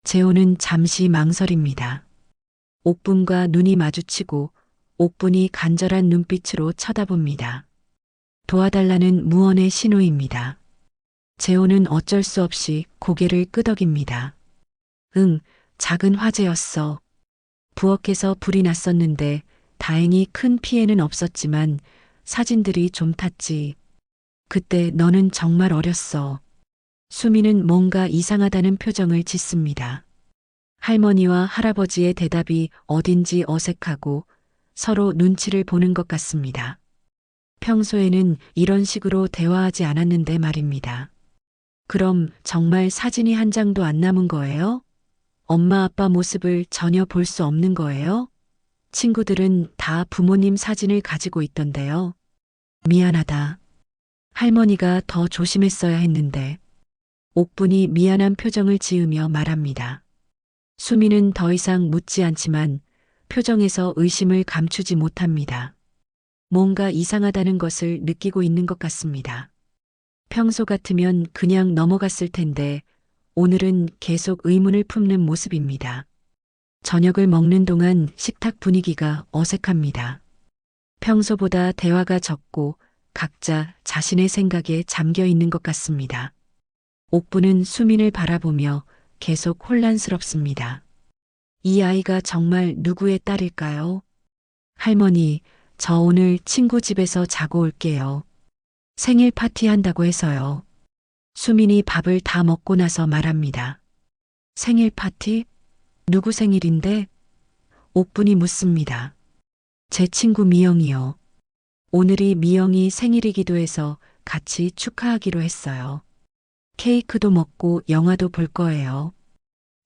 재호는 잠시 망설입니다. 옥분과 눈이 마주치고 옥분이 간절한 눈빛으로 쳐다봅니다. 도와달라는 무언의 신호입니다. 재호는 어쩔 수 없이 고개를 끄덕입니다. 응, 작은 화재였어. 부엌에서 불이 났었는데 다행히 큰 피해는 없었지만 사진들이 좀 탔지. 그때 너는 정말 어렸어. 수미는 뭔가 이상하다는 표정을 짓습니다. 할머니와 할아버지의 대답이 어딘지 어색하고 서로 눈치를 보는 것 같습니다. 평소에는 이런 식으로 대화하지 않았는데 말입니다. 그럼 정말 사진이 한 장도 안 남은 거예요? 엄마 아빠 모습을 전혀 볼 수 없는 거예요? 친구들은 다 부모님 사진을 가지고 있던데요. 미안하다. 할머니가 더 조심했어야 했는데. 옥분이 미안한 표정을 지으며 말합니다. 수미는 더 이상 묻지 않지만 표정에서 의심을 감추지 못합니다. 뭔가 이상하다는 것을 느끼고 있는 것 같습니다. 평소 같으면 그냥 넘어갔을 텐데 오늘은 계속 의문을 품는 모습입니다. 저녁을 먹는 동안 식탁 분위기가 어색합니다. 평소보다 대화가 적고 각자 자신의 생각에 잠겨 있는 것 같습니다. 옥부는 수민을 바라보며 계속 혼란스럽습니다. 이 아이가 정말 누구의 딸일까요? 할머니, 저 오늘 친구 집에서 자고 올게요. 생일 파티한다고 해서요. 수민이 밥을 다 먹고 나서 말합니다. 생일 파티? 누구 생일인데? 옥분이 묻습니다. 제 친구 미영이요. 오늘이 미영이 생일이기도 해서 같이 축하하기로 했어요. 케이크도 먹고 영화도 볼 거예요.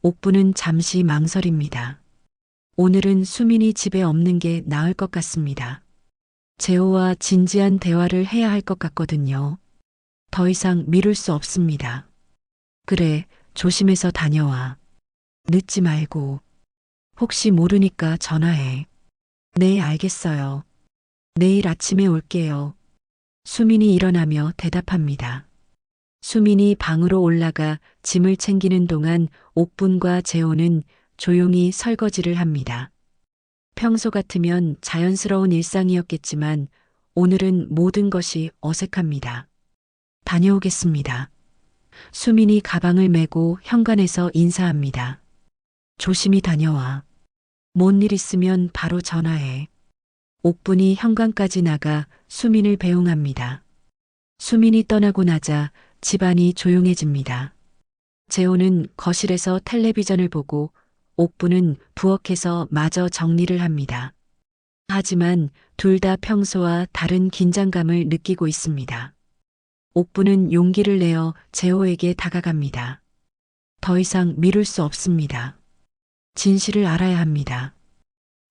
옥부는 잠시 망설입니다. 오늘은 수민이 집에 없는 게 나을 것 같습니다. 재호와 진지한 대화를 해야 할 것 같거든요. 더 이상 미룰 수 없습니다. 그래, 조심해서 다녀와. 늦지 말고. 혹시 모르니까 전화해. 네, 알겠어요. 내일 아침에 올게요. 수민이 일어나며 대답합니다. 수민이 방으로 올라가 짐을 챙기는 동안 옥분과 재호는 조용히 설거지를 합니다. 평소 같으면 자연스러운 일상이었겠지만 오늘은 모든 것이 어색합니다. 다녀오겠습니다. 수민이 가방을 메고 현관에서 인사합니다. 조심히 다녀와. 뭔 일 있으면 바로 전화해. 옥분이 현관까지 나가 수민을 배웅합니다. 수민이 떠나고 나자 집안이 조용해집니다. 재호는 거실에서 텔레비전을 보고 옥부는 부엌에서 마저 정리를 합니다. 하지만 둘 다 평소와 다른 긴장감을 느끼고 있습니다. 옥부는 용기를 내어 재호에게 다가갑니다. 더 이상 미룰 수 없습니다. 진실을 알아야 합니다.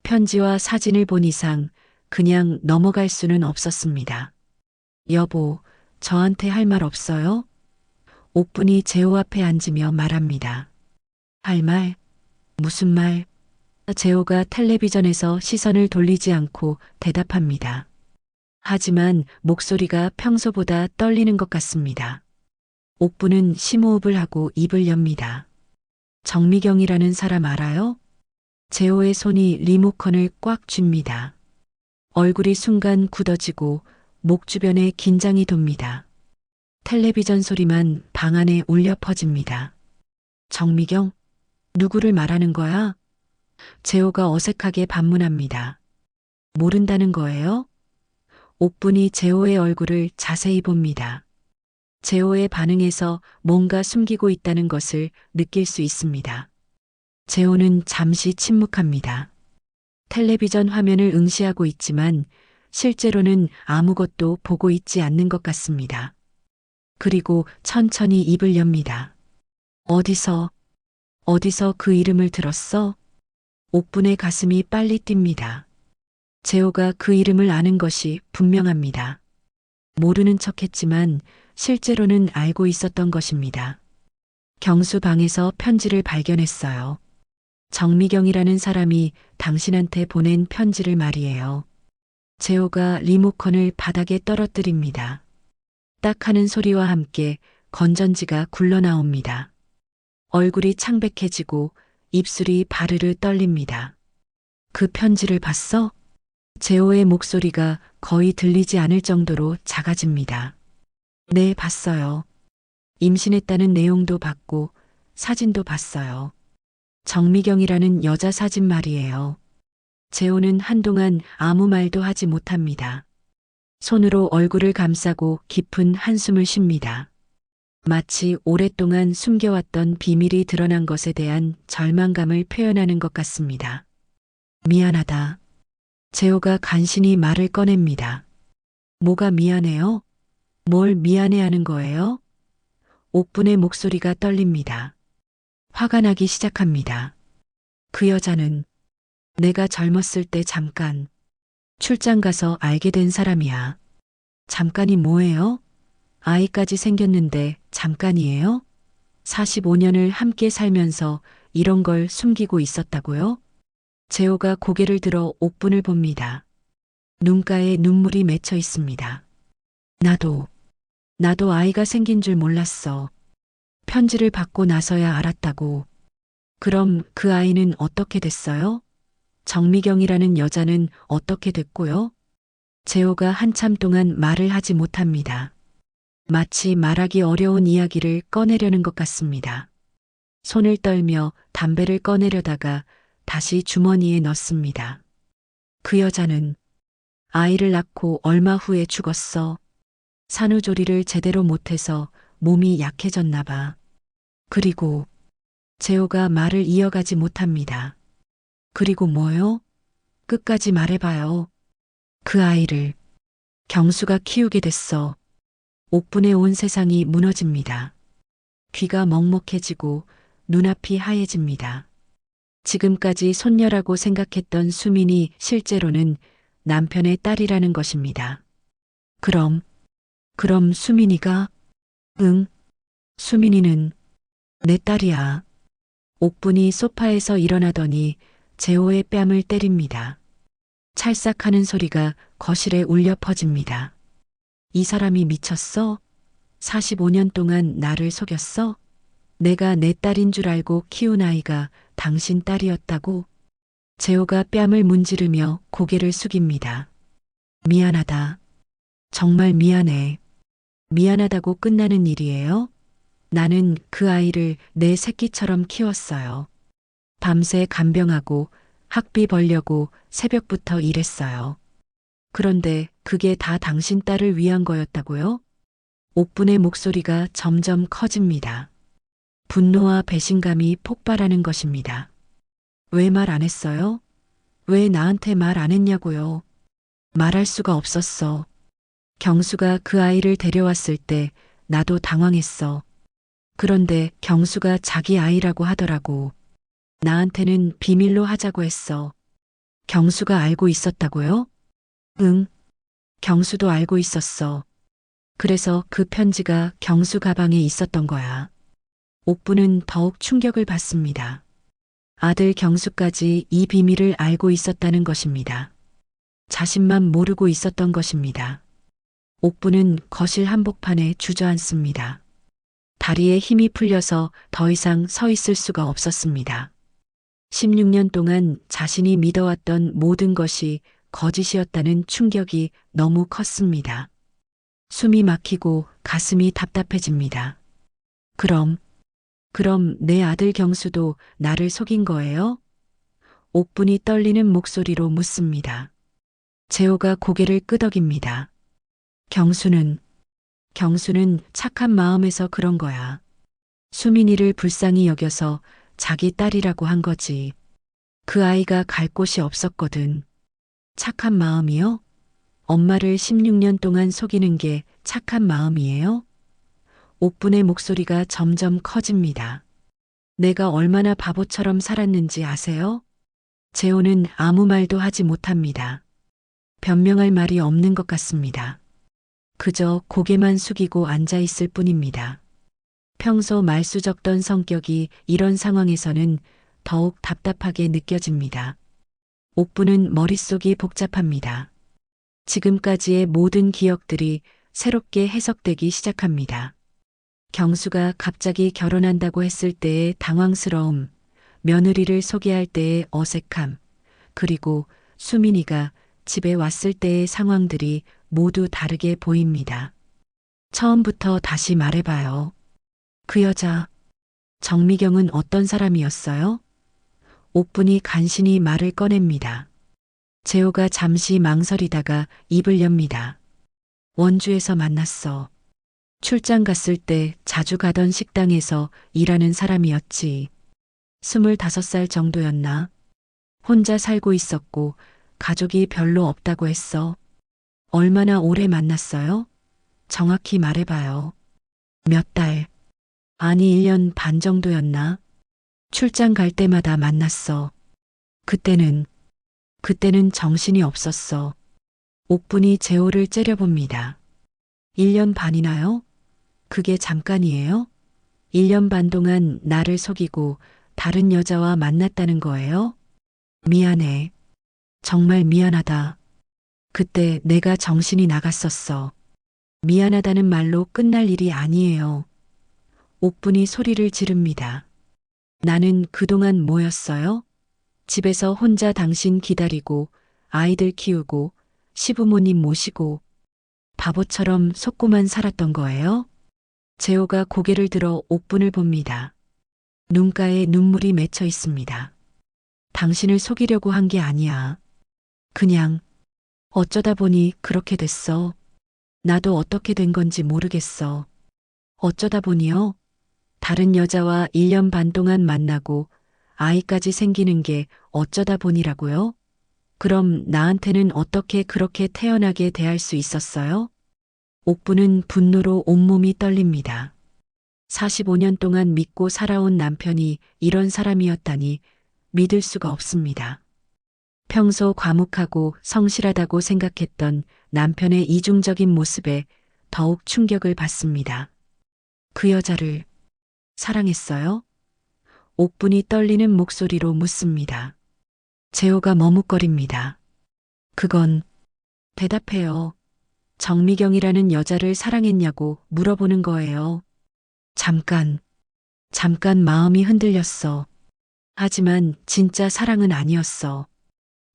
편지와 사진을 본 이상 그냥 넘어갈 수는 없었습니다. 여보, 저한테 할 말 없어요? 옥분이 재호 앞에 앉으며 말합니다. 할 말? 무슨 말? 재호가 텔레비전에서 시선을 돌리지 않고 대답합니다. 하지만 목소리가 평소보다 떨리는 것 같습니다. 옥분은 심호흡을 하고 입을 엽니다. 정미경이라는 사람 알아요? 재호의 손이 리모컨을 꽉 쥡니다. 얼굴이 순간 굳어지고 목 주변에 긴장이 돕니다. 텔레비전 소리만 방 안에 울려 퍼집니다. 정미경? 누구를 말하는 거야? 재호가 어색하게 반문합니다. 모른다는 거예요? 옥분이 재호의 얼굴을 자세히 봅니다. 재호의 반응에서 뭔가 숨기고 있다는 것을 느낄 수 있습니다. 재호는 잠시 침묵합니다. 텔레비전 화면을 응시하고 있지만 실제로는 아무것도 보고 있지 않는 것 같습니다. 그리고 천천히 입을 엽니다. 어디서 그 이름을 들었어? 옥분의 가슴이 빨리 뜁니다. 재호가 그 이름을 아는 것이 분명합니다. 모르는 척했지만 실제로는 알고 있었던 것입니다. 경수 방에서 편지를 발견했어요. 정미경이라는 사람이 당신한테 보낸 편지를 말이에요. 재호가 리모컨을 바닥에 떨어뜨립니다. 딱 하는 소리와 함께 건전지가 굴러나옵니다. 얼굴이 창백해지고 입술이 바르르 떨립니다. 그 편지를 봤어? 재호의 목소리가 거의 들리지 않을 정도로 작아집니다. 네, 봤어요. 임신했다는 내용도 봤고 사진도 봤어요. 정미경이라는 여자 사진 말이에요. 재호는 한동안 아무 말도 하지 못합니다. 손으로 얼굴을 감싸고 깊은 한숨을 쉽니다. 마치 오랫동안 숨겨왔던 비밀이 드러난 것에 대한 절망감을 표현하는 것 같습니다. 미안하다. 재호가 간신히 말을 꺼냅니다. 뭐가 미안해요? 뭘 미안해하는 거예요? 옥분의 목소리가 떨립니다. 화가 나기 시작합니다. 그 여자는 내가 젊었을 때 잠깐 출장 가서 알게 된 사람이야. 잠깐이 뭐예요? 아이까지 생겼는데 잠깐이에요? 45년을 함께 살면서 이런 걸 숨기고 있었다고요? 재호가 고개를 들어 옥분을 봅니다. 눈가에 눈물이 맺혀 있습니다. 나도 아이가 생긴 줄 몰랐어. 편지를 받고 나서야 알았다고. 그럼 그 아이는 어떻게 됐어요? 정미경이라는 여자는 어떻게 됐고요? 재호가 한참 동안 말을 하지 못합니다. 마치 말하기 어려운 이야기를 꺼내려는 것 같습니다. 손을 떨며 담배를 꺼내려다가 다시 주머니에 넣습니다. 그 여자는 아이를 낳고 얼마 후에 죽었어. 산후조리를 제대로 못해서 몸이 약해졌나 봐. 그리고 재호가 말을 이어가지 못합니다. 그리고 뭐요? 끝까지 말해봐요. 그 아이를 경수가 키우게 됐어. 옥분에 온 세상이 무너집니다. 귀가 먹먹해지고 눈앞이 하얘집니다. 지금까지 손녀라고 생각했던 수민이 실제로는 남편의 딸이라는 것입니다. 그럼 수민이가? 응, 수민이는 내 딸이야. 옥분이 소파에서 일어나더니 재호의 뺨을 때립니다. 찰싹하는 소리가 거실에 울려 퍼집니다. 이 사람이 미쳤어? 45년 동안 나를 속였어? 내가 내 딸인 줄 알고 키운 아이가 당신 딸이었다고? 재호가 뺨을 문지르며 고개를 숙입니다. 미안하다. 정말 미안해. 미안하다고 끝나는 일이에요? 나는 그 아이를 내 새끼처럼 키웠어요. 밤새 간병하고 학비 벌려고 새벽부터 일했어요. 그런데 그게 다 당신 딸을 위한 거였다고요? 옥분의 목소리가 점점 커집니다. 분노와 배신감이 폭발하는 것입니다. 왜 말 안 했어요? 왜 나한테 말 안 했냐고요? 말할 수가 없었어. 경수가 그 아이를 데려왔을 때 나도 당황했어. 그런데 경수가 자기 아이라고 하더라고. 나한테는 비밀로 하자고 했어. 경수가 알고 있었다고요? 응. 경수도 알고 있었어. 그래서 그 편지가 경수 가방에 있었던 거야. 옥부는 더욱 충격을 받습니다. 아들 경수까지 이 비밀을 알고 있었다는 것입니다. 자신만 모르고 있었던 것입니다. 옥부는 거실 한복판에 주저앉습니다. 다리에 힘이 풀려서 더 이상 서 있을 수가 없었습니다. 16년 동안 자신이 믿어왔던 모든 것이 거짓이었다는 충격이 너무 컸습니다. 숨이 막히고 가슴이 답답해집니다. 그럼 내 아들 경수도 나를 속인 거예요? 옥분이 떨리는 목소리로 묻습니다. 재호가 고개를 끄덕입니다. 경수는 착한 마음에서 그런 거야. 수민이를 불쌍히 여겨서 자기 딸이라고 한 거지. 그 아이가 갈 곳이 없었거든. 착한 마음이요? 엄마를 16년 동안 속이는 게 착한 마음이에요? 옥분의 목소리가 점점 커집니다. 내가 얼마나 바보처럼 살았는지 아세요? 재호는 아무 말도 하지 못합니다. 변명할 말이 없는 것 같습니다. 그저 고개만 숙이고 앉아 있을 뿐입니다. 평소 말수 적던 성격이 이런 상황에서는 더욱 답답하게 느껴집니다. 옥부는 머릿속이 복잡합니다. 지금까지의 모든 기억들이 새롭게 해석되기 시작합니다. 경수가 갑자기 결혼한다고 했을 때의 당황스러움, 며느리를 소개할 때의 어색함, 그리고 수민이가 집에 왔을 때의 상황들이 모두 다르게 보입니다. 처음부터 다시 말해봐요. 그 여자, 정미경은 어떤 사람이었어요? 옥분이 간신히 말을 꺼냅니다. 재호가 잠시 망설이다가 입을 엽니다. 원주에서 만났어. 출장 갔을 때 자주 가던 식당에서 일하는 사람이었지. 25살 정도였나? 혼자 살고 있었고 가족이 별로 없다고 했어. 얼마나 오래 만났어요? 정확히 말해봐요. 몇 달, 아니 1년 반 정도였나? 출장 갈 때마다 만났어. 그때는 정신이 없었어. 옥분이 제호를 째려봅니다. 1년 반이나요? 그게 잠깐이에요? 1년 반 동안 나를 속이고 다른 여자와 만났다는 거예요? 미안해. 정말 미안하다. 그때 내가 정신이 나갔었어. 미안하다는 말로 끝날 일이 아니에요. 옥분이 소리를 지릅니다. 나는 그동안 뭐였어요? 집에서 혼자 당신 기다리고 아이들 키우고 시부모님 모시고 바보처럼 속고만 살았던 거예요? 재호가 고개를 들어 옥분을 봅니다. 눈가에 눈물이 맺혀 있습니다. 당신을 속이려고 한 게 아니야. 그냥 어쩌다 보니 그렇게 됐어. 나도 어떻게 된 건지 모르겠어. 어쩌다 보니요. 다른 여자와 1년 반 동안 만나고 아이까지 생기는 게 어쩌다 보니라고요? 그럼 나한테는 어떻게 그렇게 태연하게 대할 수 있었어요? 옥부는 분노로 온몸이 떨립니다. 45년 동안 믿고 살아온 남편이 이런 사람이었다니 믿을 수가 없습니다. 평소 과묵하고 성실하다고 생각했던 남편의 이중적인 모습에 더욱 충격을 받습니다. 그 여자를 사랑했어요? 옥분이 떨리는 목소리로 묻습니다. 재호가 머뭇거립니다. 그건 대답해요. 정미경이라는 여자를 사랑했냐고 물어보는 거예요. 잠깐 마음이 흔들렸어. 하지만 진짜 사랑은 아니었어.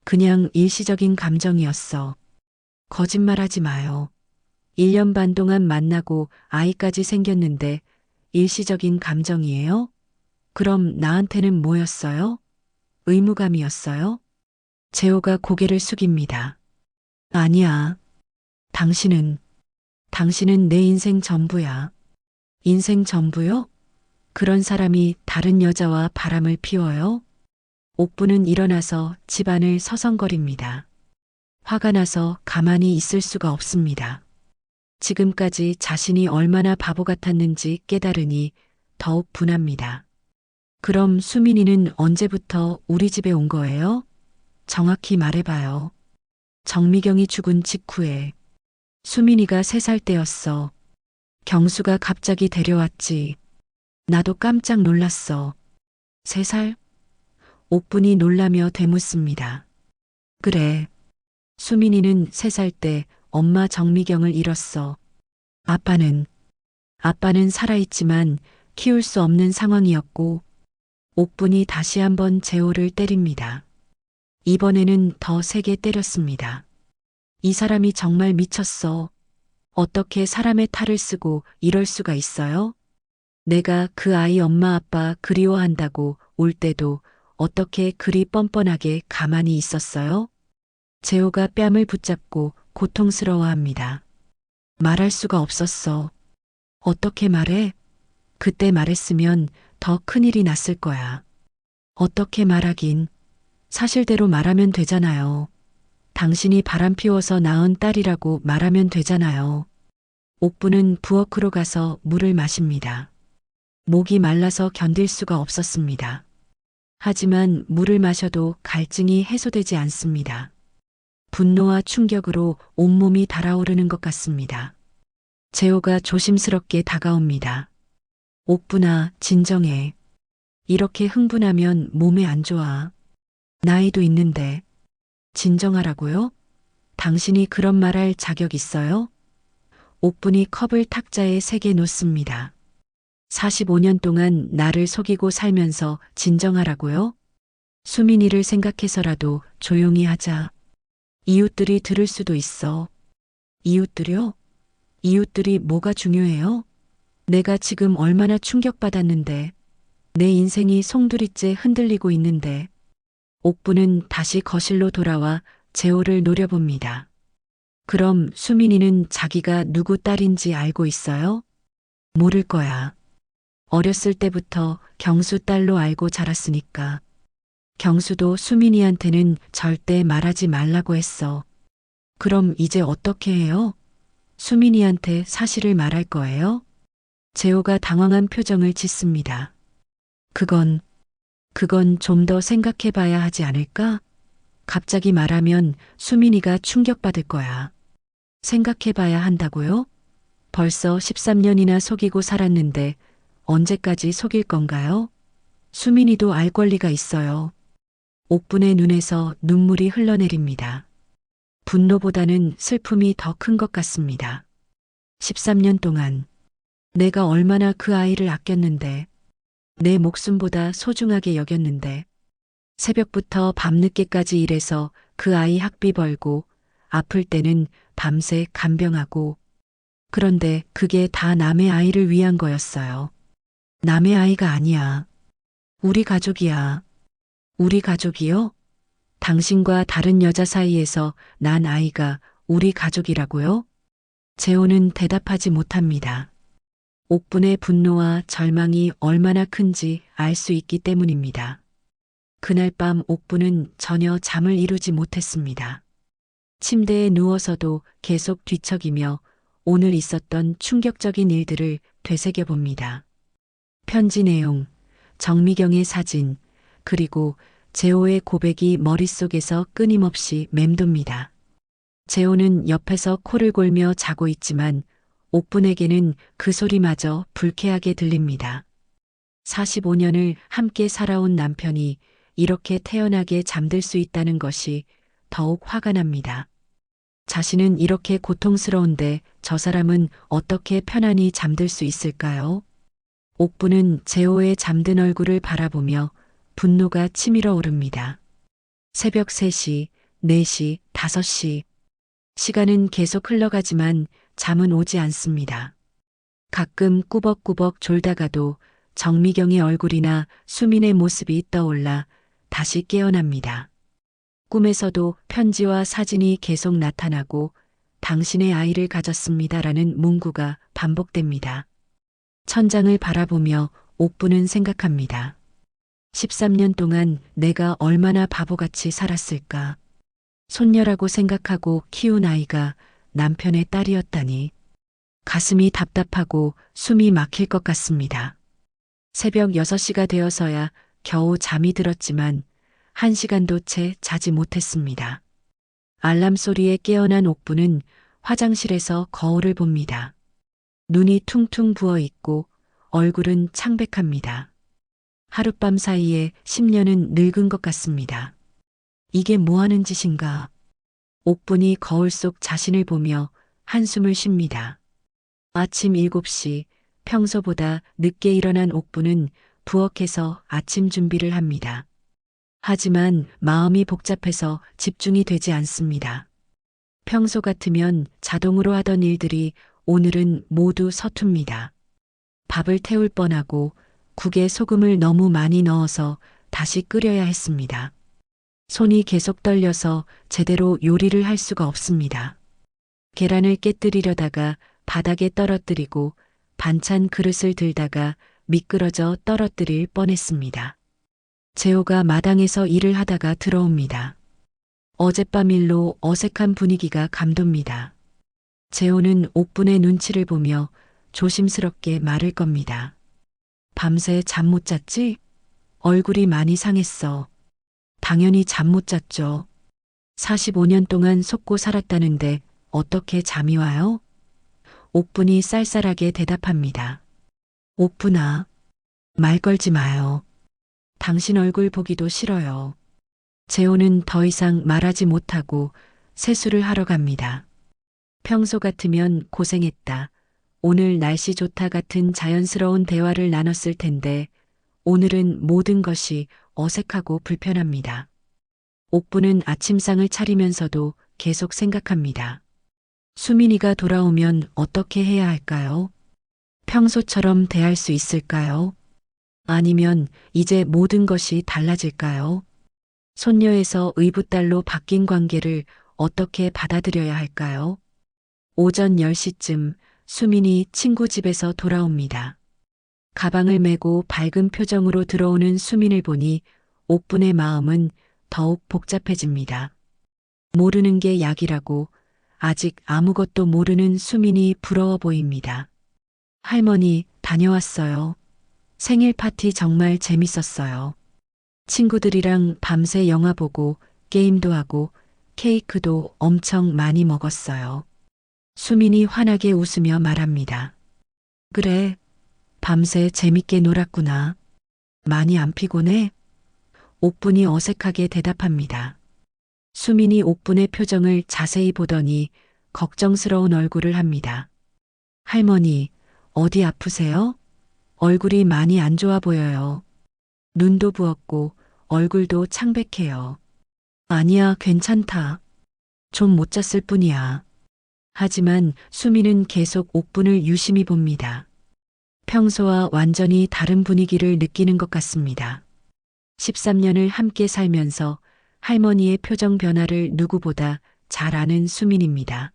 그냥 일시적인 감정이었어. 거짓말하지 마요. 1년 반 동안 만나고 아이까지 생겼는데 일시적인 감정이에요? 그럼 나한테는 뭐였어요? 의무감이었어요? 재호가 고개를 숙입니다. 아니야. 당신은 내 인생 전부야. 인생 전부요? 그런 사람이 다른 여자와 바람을 피워요? 옥부는 일어나서 집안을 서성거립니다. 화가 나서 가만히 있을 수가 없습니다. 지금까지 자신이 얼마나 바보 같았는지 깨달으니 더욱 분합니다. 그럼 수민이는 언제부터 우리 집에 온 거예요? 정확히 말해봐요. 정미경이 죽은 직후에. 수민이가 3살 때였어. 경수가 갑자기 데려왔지. 나도 깜짝 놀랐어. 3살? 옥분이 놀라며 되묻습니다. 그래. 수민이는 3살 때 엄마 정미경을 잃었어. 아빠는 살아있지만 키울 수 없는 상황이었고, 옥분이 다시 한번 재호를 때립니다. 이번에는 더 세게 때렸습니다. 이 사람이 정말 미쳤어. 어떻게 사람의 탈을 쓰고 이럴 수가 있어요? 내가 그 아이 엄마 아빠 그리워한다고 올 때도 어떻게 그리 뻔뻔하게 가만히 있었어요? 재호가 뺨을 붙잡고 고통스러워합니다. 말할 수가 없었어. 어떻게 말해? 그때 말했으면 더 큰일이 났을 거야. 어떻게 말하긴. 사실대로 말하면 되잖아요. 당신이 바람 피워서 낳은 딸이라고 말하면 되잖아요. 옥부는 부엌으로 가서 물을 마십니다. 목이 말라서 견딜 수가 없었습니다. 하지만 물을 마셔도 갈증이 해소되지 않습니다. 분노와 충격으로 온몸이 달아오르는 것 같습니다. 재호가 조심스럽게 다가옵니다. 옥분아, 진정해. 이렇게 흥분하면 몸에 안 좋아. 나이도 있는데. 진정하라고요? 당신이 그런 말할 자격 있어요? 옥분이 컵을 탁자에 3개 놓습니다. 45년 동안 나를 속이고 살면서 진정하라고요? 수민이를 생각해서라도 조용히 하자. 이웃들이 들을 수도 있어. 이웃들요? 이웃들이 뭐가 중요해요? 내가 지금 얼마나 충격받았는데. 내 인생이 송두리째 흔들리고 있는데. 옥부는 다시 거실로 돌아와 재호를 노려봅니다. 그럼 수민이는 자기가 누구 딸인지 알고 있어요? 모를 거야. 어렸을 때부터 경수 딸로 알고 자랐으니까. 경수도 수민이한테는 절대 말하지 말라고 했어. 그럼 이제 어떻게 해요? 수민이한테 사실을 말할 거예요? 재호가 당황한 표정을 짓습니다. 그건 좀 더 생각해 봐야 하지 않을까? 갑자기 말하면 수민이가 충격받을 거야. 생각해 봐야 한다고요? 벌써 13년이나 속이고 살았는데 언제까지 속일 건가요? 수민이도 알 권리가 있어요. 옥분의 눈에서 눈물이 흘러내립니다. 분노보다는 슬픔이 더 큰 것 같습니다. 13년 동안 내가 얼마나 그 아이를 아꼈는데, 내 목숨보다 소중하게 여겼는데, 새벽부터 밤늦게까지 일해서 그 아이 학비 벌고, 아플 때는 밤새 간병하고, 그런데 그게 다 남의 아이를 위한 거였어요. 남의 아이가 아니야. 우리 가족이야. 우리 가족이요? 당신과 다른 여자 사이에서 난 아이가 우리 가족이라고요? 재호는 대답하지 못합니다. 옥분의 분노와 절망이 얼마나 큰지 알 수 있기 때문입니다. 그날 밤 옥분은 전혀 잠을 이루지 못했습니다. 침대에 누워서도 계속 뒤척이며 오늘 있었던 충격적인 일들을 되새겨 봅니다. 편지 내용, 정미경의 사진, 그리고 재호의 고백이 머릿속에서 끊임없이 맴돕니다. 재호는 옆에서 코를 골며 자고 있지만 옥분에게는 그 소리마저 불쾌하게 들립니다. 45년을 함께 살아온 남편이 이렇게 태연하게 잠들 수 있다는 것이 더욱 화가 납니다. 자신은 이렇게 고통스러운데 저 사람은 어떻게 편안히 잠들 수 있을까요? 옥분은 재호의 잠든 얼굴을 바라보며 분노가 치밀어 오릅니다. 새벽 3시, 4시, 5시. 시간은 계속 흘러가지만 잠은 오지 않습니다. 가끔 꾸벅꾸벅 졸다가도 정미경의 얼굴이나 수민의 모습이 떠올라 다시 깨어납니다. 꿈에서도 편지와 사진이 계속 나타나고 당신의 아이를 가졌습니다라는 문구가 반복됩니다. 천장을 바라보며 옥분은 생각합니다. 13년 동안 내가 얼마나 바보같이 살았을까. 손녀라고 생각하고 키운 아이가 남편의 딸이었다니. 가슴이 답답하고 숨이 막힐 것 같습니다. 새벽 6시가 되어서야 겨우 잠이 들었지만 1시간도 채 자지 못했습니다. 알람 소리에 깨어난 옥분은 화장실에서 거울을 봅니다. 눈이 퉁퉁 부어 있고 얼굴은 창백합니다. 하룻밤 사이에 10년은 늙은 것 같습니다. 이게 뭐 하는 짓인가? 옥분이 거울 속 자신을 보며 한숨을 쉽니다. 아침 7시, 평소보다 늦게 일어난 옥분은 부엌에서 아침 준비를 합니다. 하지만 마음이 복잡해서 집중이 되지 않습니다. 평소 같으면 자동으로 하던 일들이 오늘은 모두 서툽니다. 밥을 태울 뻔하고 국에 소금을 너무 많이 넣어서 다시 끓여야 했습니다. 손이 계속 떨려서 제대로 요리를 할 수가 없습니다. 계란을 깨뜨리려다가 바닥에 떨어뜨리고 반찬 그릇을 들다가 미끄러져 떨어뜨릴 뻔했습니다. 재호가 마당에서 일을 하다가 들어옵니다. 어젯밤 일로 어색한 분위기가 감돕니다. 재호는 옥분의 눈치를 보며 조심스럽게 말을 겁니다. 밤새 잠 못 잤지? 얼굴이 많이 상했어. 당연히 잠 못 잤죠. 45년 동안 속고 살았다는데 어떻게 잠이 와요? 옥분이 쌀쌀하게 대답합니다. 옥분아, 말 걸지 마요. 당신 얼굴 보기도 싫어요. 재호는 더 이상 말하지 못하고 세수를 하러 갑니다. 평소 같으면 고생했다. 오늘 날씨 좋다 같은 자연스러운 대화를 나눴을 텐데 오늘은 모든 것이 어색하고 불편합니다. 옥분은 아침상을 차리면서도 계속 생각합니다. 수민이가 돌아오면 어떻게 해야 할까요? 평소처럼 대할 수 있을까요? 아니면 이제 모든 것이 달라질까요? 손녀에서 의붓딸로 바뀐 관계를 어떻게 받아들여야 할까요? 오전 10시쯤 수민이 친구 집에서 돌아옵니다. 가방을 메고 밝은 표정으로 들어오는 수민을 보니 옥분의 마음은 더욱 복잡해집니다. 모르는 게 약이라고 아직 아무것도 모르는 수민이 부러워 보입니다. 할머니, 다녀왔어요. 생일 파티 정말 재밌었어요. 친구들이랑 밤새 영화 보고 게임도 하고 케이크도 엄청 많이 먹었어요. 수민이 환하게 웃으며 말합니다. 그래, 밤새 재밌게 놀았구나. 많이 안 피곤해? 옥분이 어색하게 대답합니다. 수민이 옥분의 표정을 자세히 보더니 걱정스러운 얼굴을 합니다. 할머니, 어디 아프세요? 얼굴이 많이 안 좋아 보여요. 눈도 부었고 얼굴도 창백해요. 아니야, 괜찮다. 좀 못 잤을 뿐이야. 하지만 수민은 계속 옥분을 유심히 봅니다. 평소와 완전히 다른 분위기를 느끼는 것 같습니다. 13년을 함께 살면서 할머니의 표정 변화를 누구보다 잘 아는 수민입니다.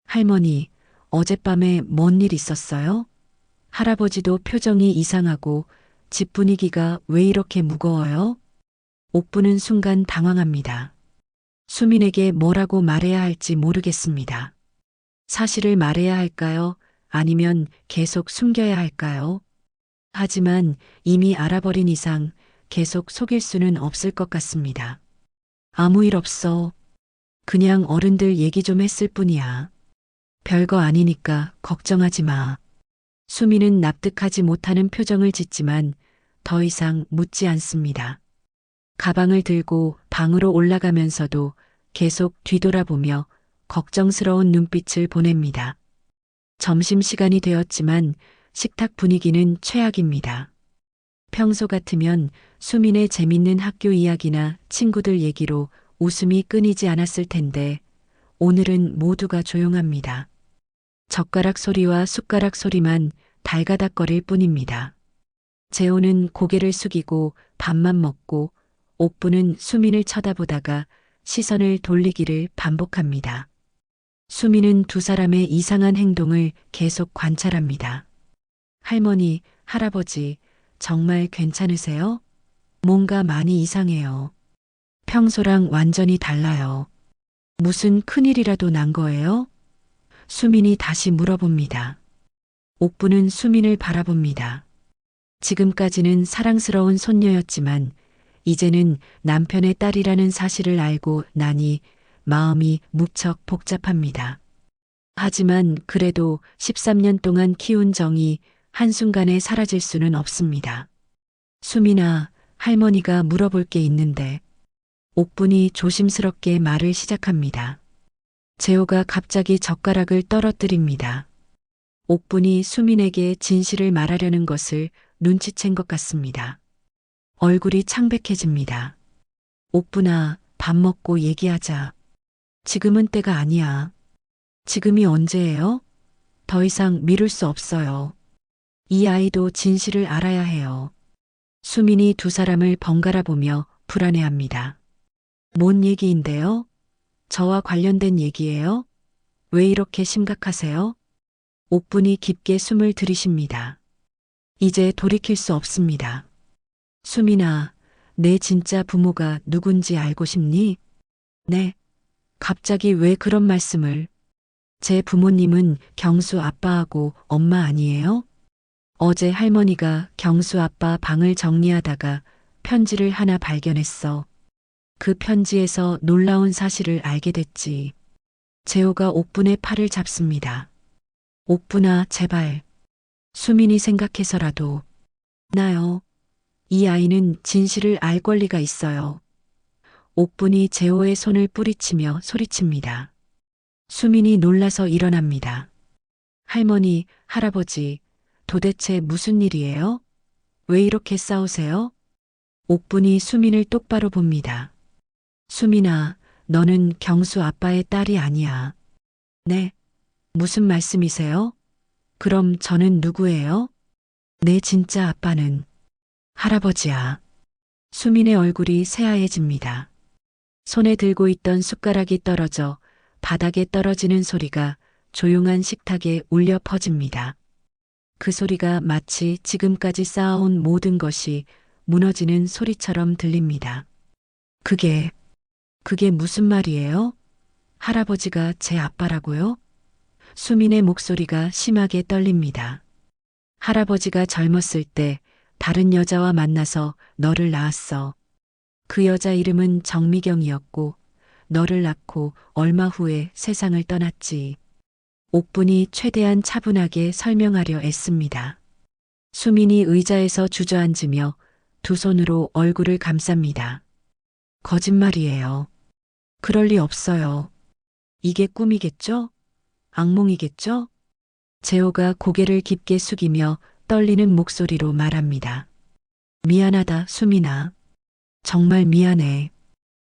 할머니, 어젯밤에 뭔 일 있었어요? 할아버지도 표정이 이상하고 집 분위기가 왜 이렇게 무거워요? 옥분은 순간 당황합니다. 수민에게 뭐라고 말해야 할지 모르겠습니다. 사실을 말해야 할까요? 아니면 계속 숨겨야 할까요? 하지만 이미 알아버린 이상 계속 속일 수는 없을 것 같습니다. 아무 일 없어. 그냥 어른들 얘기 좀 했을 뿐이야. 별거 아니니까 걱정하지 마. 수민은 납득하지 못하는 표정을 짓지만 더 이상 묻지 않습니다. 가방을 들고 방으로 올라가면서도 계속 뒤돌아보며 걱정스러운 눈빛을 보냅니다. 점심시간이 되었지만 식탁 분위기는 최악입니다. 평소 같으면 수민의 재밌는 학교 이야기나 친구들 얘기로 웃음이 끊이지 않았을 텐데 오늘은 모두가 조용합니다. 젓가락 소리와 숟가락 소리만 달가닥거릴 뿐입니다. 재호는 고개를 숙이고 밥만 먹고 옥분은 수민을 쳐다보다가 시선을 돌리기를 반복합니다. 수민은 두 사람의 이상한 행동을 계속 관찰합니다. 할머니, 할아버지, 정말 괜찮으세요? 뭔가 많이 이상해요. 평소랑 완전히 달라요. 무슨 큰일이라도 난 거예요? 수민이 다시 물어봅니다. 옥분은 수민을 바라봅니다. 지금까지는 사랑스러운 손녀였지만 이제는 남편의 딸이라는 사실을 알고 나니 마음이 무척 복잡합니다. 하지만 그래도 13년 동안 키운 정이 한순간에 사라질 수는 없습니다. 수민아, 할머니가 물어볼 게 있는데. 옥분이 조심스럽게 말을 시작합니다. 재호가 갑자기 젓가락을 떨어뜨립니다. 옥분이 수민에게 진실을 말하려는 것을 눈치챈 것 같습니다. 얼굴이 창백해집니다. 옥분아, 밥 먹고 얘기하자. 지금은 때가 아니야. 지금이 언제예요? 더 이상 미룰 수 없어요. 이 아이도 진실을 알아야 해요. 수민이 두 사람을 번갈아 보며 불안해합니다. 뭔 얘기인데요? 저와 관련된 얘기예요? 왜 이렇게 심각하세요? 옥분이 깊게 숨을 들이쉽니다. 이제 돌이킬 수 없습니다. 수민아, 내 진짜 부모가 누군지 알고 싶니? 네. 갑자기 왜 그런 말씀을? 제 부모님은 경수 아빠하고 엄마 아니에요? 어제 할머니가 경수 아빠 방을 정리하다가 편지를 하나 발견했어. 그 편지에서 놀라운 사실을 알게 됐지. 재호가 옥분의 팔을 잡습니다. 옥분아, 제발. 수민이 생각해서라도. 나요. 이 아이는 진실을 알 권리가 있어요. 옥분이 재호의 손을 뿌리치며 소리칩니다. 수민이 놀라서 일어납니다. 할머니, 할아버지, 도대체 무슨 일이에요? 왜 이렇게 싸우세요? 옥분이 수민을 똑바로 봅니다. 수민아, 너는 경수 아빠의 딸이 아니야. 네? 무슨 말씀이세요? 그럼 저는 누구예요? 내 진짜 아빠는 할아버지야. 수민의 얼굴이 새하얘집니다. 손에 들고 있던 숟가락이 떨어져 바닥에 떨어지는 소리가 조용한 식탁에 울려 퍼집니다. 그 소리가 마치 지금까지 쌓아온 모든 것이 무너지는 소리처럼 들립니다. 그게 무슨 말이에요? 할아버지가 제 아빠라고요? 수민의 목소리가 심하게 떨립니다. 할아버지가 젊었을 때 다른 여자와 만나서 너를 낳았어. 그 여자 이름은 정미경이었고 너를 낳고 얼마 후에 세상을 떠났지. 옥분이 최대한 차분하게 설명하려 애씁니다. 수민이 의자에서 주저앉으며 두 손으로 얼굴을 감쌉니다. 거짓말이에요. 그럴 리 없어요. 이게 꿈이겠죠? 악몽이겠죠? 재호가 고개를 깊게 숙이며 떨리는 목소리로 말합니다. 미안하다, 수민아. 정말 미안해.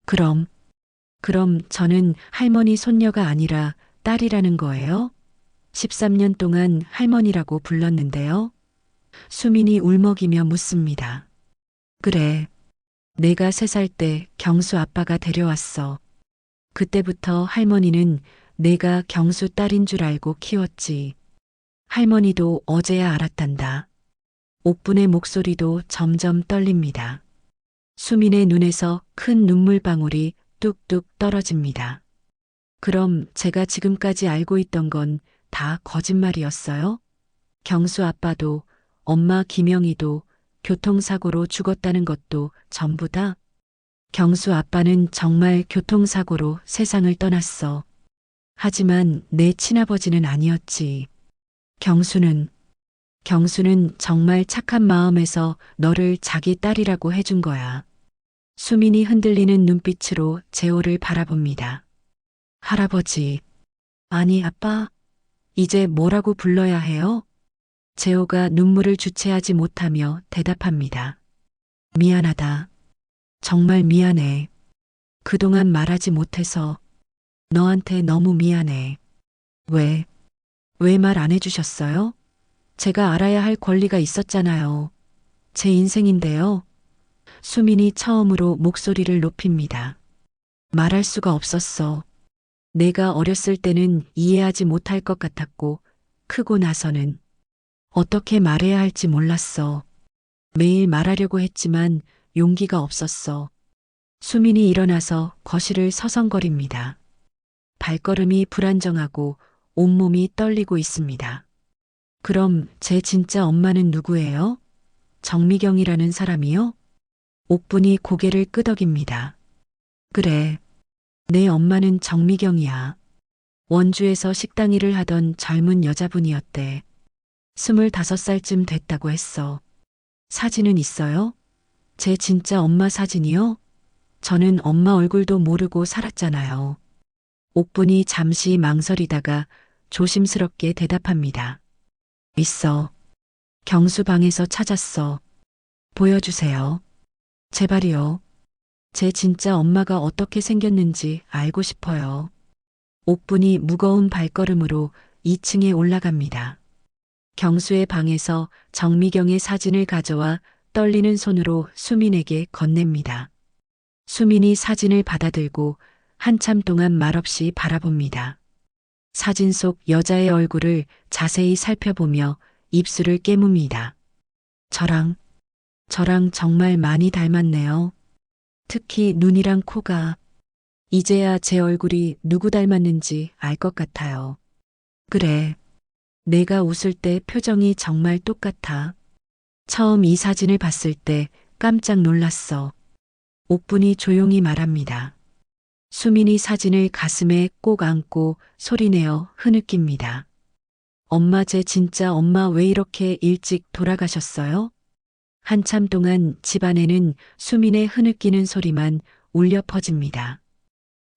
그럼 저는 할머니 손녀가 아니라 딸이라는 거예요? 13년 동안 할머니라고 불렀는데요. 수민이 울먹이며 묻습니다. 그래. 내가 3살 때 경수 아빠가 데려왔어. 그때부터 할머니는 내가 경수 딸인 줄 알고 키웠지. 할머니도 어제야 알았단다. 옥분의 목소리도 점점 떨립니다. 수민의 눈에서 큰 눈물방울이 뚝뚝 떨어집니다. 그럼 제가 지금까지 알고 있던 건 다 거짓말이었어요? 경수 아빠도 엄마 김영희도 교통사고로 죽었다는 것도 전부 다? 경수 아빠는 정말 교통사고로 세상을 떠났어. 하지만 내 친아버지는 아니었지. 경수는 정말 착한 마음에서 너를 자기 딸이라고 해준 거야. 수민이 흔들리는 눈빛으로 재호를 바라봅니다. 할아버지, 아니 아빠, 이제 뭐라고 불러야 해요? 재호가 눈물을 주체하지 못하며 대답합니다. 미안하다. 정말 미안해. 그동안 말하지 못해서 너한테 너무 미안해. 왜 말 안 해주셨어요? 제가 알아야 할 권리가 있었잖아요. 제 인생인데요. 수민이 처음으로 목소리를 높입니다. 말할 수가 없었어. 내가 어렸을 때는 이해하지 못할 것 같았고, 크고 나서는 어떻게 말해야 할지 몰랐어. 매일 말하려고 했지만 용기가 없었어. 수민이 일어나서 거실을 서성거립니다. 발걸음이 불안정하고 온몸이 떨리고 있습니다. 그럼 제 진짜 엄마는 누구예요? 정미경이라는 사람이요? 옥분이 고개를 끄덕입니다. 그래, 내 엄마는 정미경이야. 원주에서 식당 일을 하던 젊은 여자분이었대. 25살쯤 됐다고 했어. 사진은 있어요? 제 진짜 엄마 사진이요? 저는 엄마 얼굴도 모르고 살았잖아요. 옥분이 잠시 망설이다가 조심스럽게 대답합니다. 있어. 경수 방에서 찾았어. 보여주세요. 제발이요. 제 진짜 엄마가 어떻게 생겼는지 알고 싶어요. 옥분이 무거운 발걸음으로 2층에 올라갑니다. 경수의 방에서 정미경의 사진을 가져와 떨리는 손으로 수민에게 건넵니다. 수민이 사진을 받아들고 한참 동안 말없이 바라봅니다. 사진 속 여자의 얼굴을 자세히 살펴보며 입술을 깨뭅니다. 저랑 정말 많이 닮았네요. 특히 눈이랑 코가. 이제야 제 얼굴이 누구 닮았는지 알 것 같아요. 그래. 내가 웃을 때 표정이 정말 똑같아. 처음 이 사진을 봤을 때 깜짝 놀랐어. 옥분이 조용히 말합니다. 수민이 사진을 가슴에 꼭 안고 소리내어 흐느낍니다. 엄마, 제 진짜 엄마 왜 이렇게 일찍 돌아가셨어요? 한참 동안 집안에는 수민의 흐느끼는 소리만 울려 퍼집니다.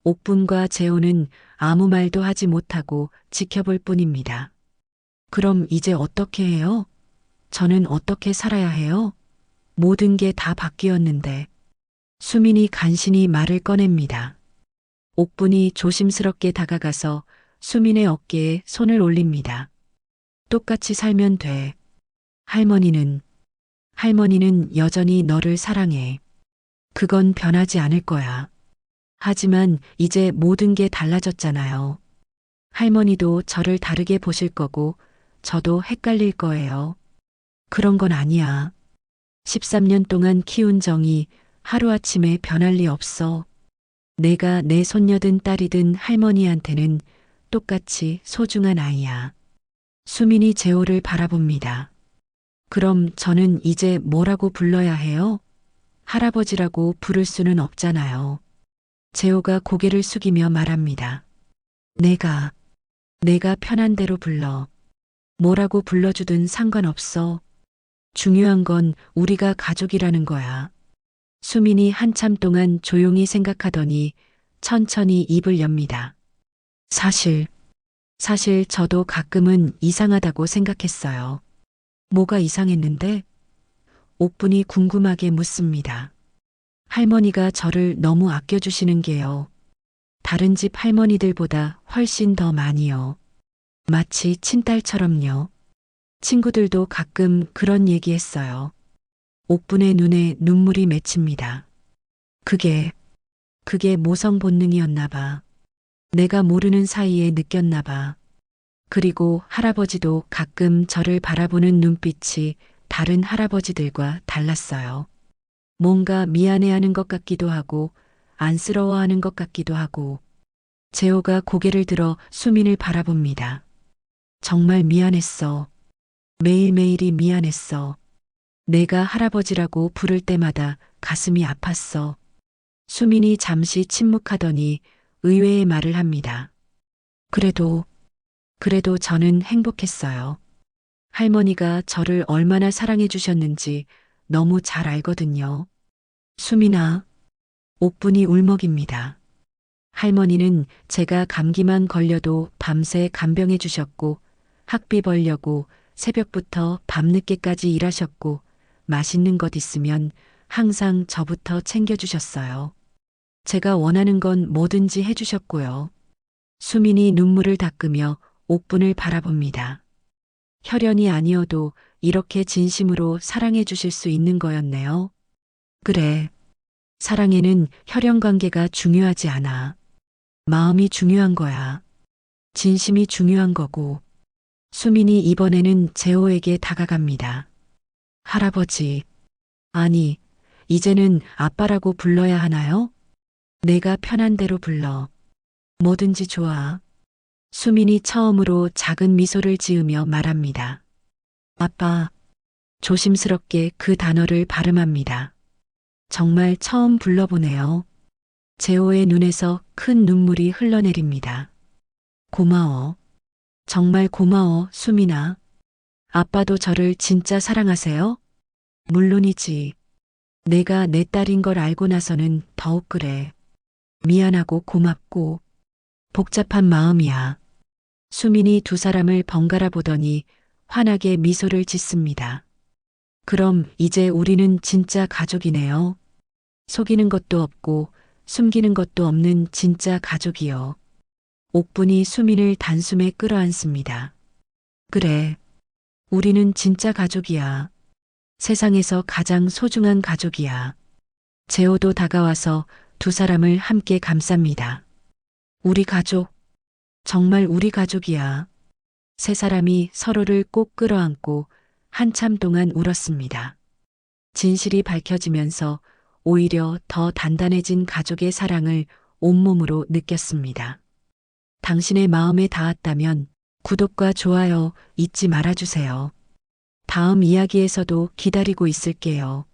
옥분과 재호는 아무 말도 하지 못하고 지켜볼 뿐입니다. 그럼 이제 어떻게 해요? 저는 어떻게 살아야 해요? 모든 게 다 바뀌었는데. 수민이 간신히 말을 꺼냅니다. 옥분이 조심스럽게 다가가서 수민의 어깨에 손을 올립니다. 똑같이 살면 돼. 할머니는 여전히 너를 사랑해. 그건 변하지 않을 거야. 하지만 이제 모든 게 달라졌잖아요. 할머니도 저를 다르게 보실 거고 저도 헷갈릴 거예요. 그런 건 아니야. 13년 동안 키운 정이 하루아침에 변할 리 없어. 내가 내 손녀든 딸이든 할머니한테는 똑같이 소중한 아이야. 수민이 재호를 바라봅니다. 그럼 저는 이제 뭐라고 불러야 해요? 할아버지라고 부를 수는 없잖아요. 재호가 고개를 숙이며 말합니다. 내가 편한 대로 불러. 뭐라고 불러주든 상관없어. 중요한 건 우리가 가족이라는 거야. 수민이 한참 동안 조용히 생각하더니 천천히 입을 엽니다. 사실 저도 가끔은 이상하다고 생각했어요. 뭐가 이상했는데? 옥분이 궁금하게 묻습니다. 할머니가 저를 너무 아껴주시는 게요. 다른 집 할머니들보다 훨씬 더 많이요. 마치 친딸처럼요. 친구들도 가끔 그런 얘기했어요. 옥분의 눈에 눈물이 맺힙니다. 그게 모성 본능이었나 봐. 내가 모르는 사이에 느꼈나 봐. 그리고 할아버지도 가끔 저를 바라보는 눈빛이 다른 할아버지들과 달랐어요. 뭔가 미안해하는 것 같기도 하고 안쓰러워하는 것 같기도 하고. 재호가 고개를 들어 수민을 바라봅니다. 정말 미안했어. 매일매일이 미안했어. 내가 할아버지라고 부를 때마다 가슴이 아팠어. 수민이 잠시 침묵하더니 의외의 말을 합니다. 그래도 저는 행복했어요. 할머니가 저를 얼마나 사랑해 주셨는지 너무 잘 알거든요. 수민아, 옥분이 울먹입니다. 할머니는 제가 감기만 걸려도 밤새 간병해 주셨고 학비 벌려고 새벽부터 밤늦게까지 일하셨고 맛있는 것 있으면 항상 저부터 챙겨주셨어요. 제가 원하는 건 뭐든지 해주셨고요. 수민이 눈물을 닦으며 옥분을 바라봅니다. 혈연이 아니어도 이렇게 진심으로 사랑해 주실 수 있는 거였네요. 그래. 사랑에는 혈연 관계가 중요하지 않아. 마음이 중요한 거야. 진심이 중요한 거고. 수민이 이번에는 재호에게 다가갑니다. 할아버지. 아니, 이제는 아빠라고 불러야 하나요? 내가 편한 대로 불러. 뭐든지 좋아. 수민이 처음으로 작은 미소를 지으며 말합니다. 아빠. 조심스럽게 그 단어를 발음합니다. 정말 처음 불러보네요. 재호의 눈에서 큰 눈물이 흘러내립니다. 고마워. 정말 고마워, 수민아. 아빠도 저를 진짜 사랑하세요? 물론이지. 내가 내 딸인 걸 알고 나서는 더욱 그래. 미안하고 고맙고 복잡한 마음이야. 수민이 두 사람을 번갈아 보더니 환하게 미소를 짓습니다. 그럼 이제 우리는 진짜 가족이네요. 속이는 것도 없고 숨기는 것도 없는 진짜 가족이요. 옥분이 수민을 단숨에 끌어안습니다. 그래. 우리는 진짜 가족이야. 세상에서 가장 소중한 가족이야. 재호도 다가와서 두 사람을 함께 감쌉니다. 우리 가족. 정말 우리 가족이야. 세 사람이 서로를 꼭 끌어안고 한참 동안 울었습니다. 진실이 밝혀지면서 오히려 더 단단해진 가족의 사랑을 온몸으로 느꼈습니다. 당신의 마음에 닿았다면 구독과 좋아요 잊지 말아주세요. 다음 이야기에서도 기다리고 있을게요.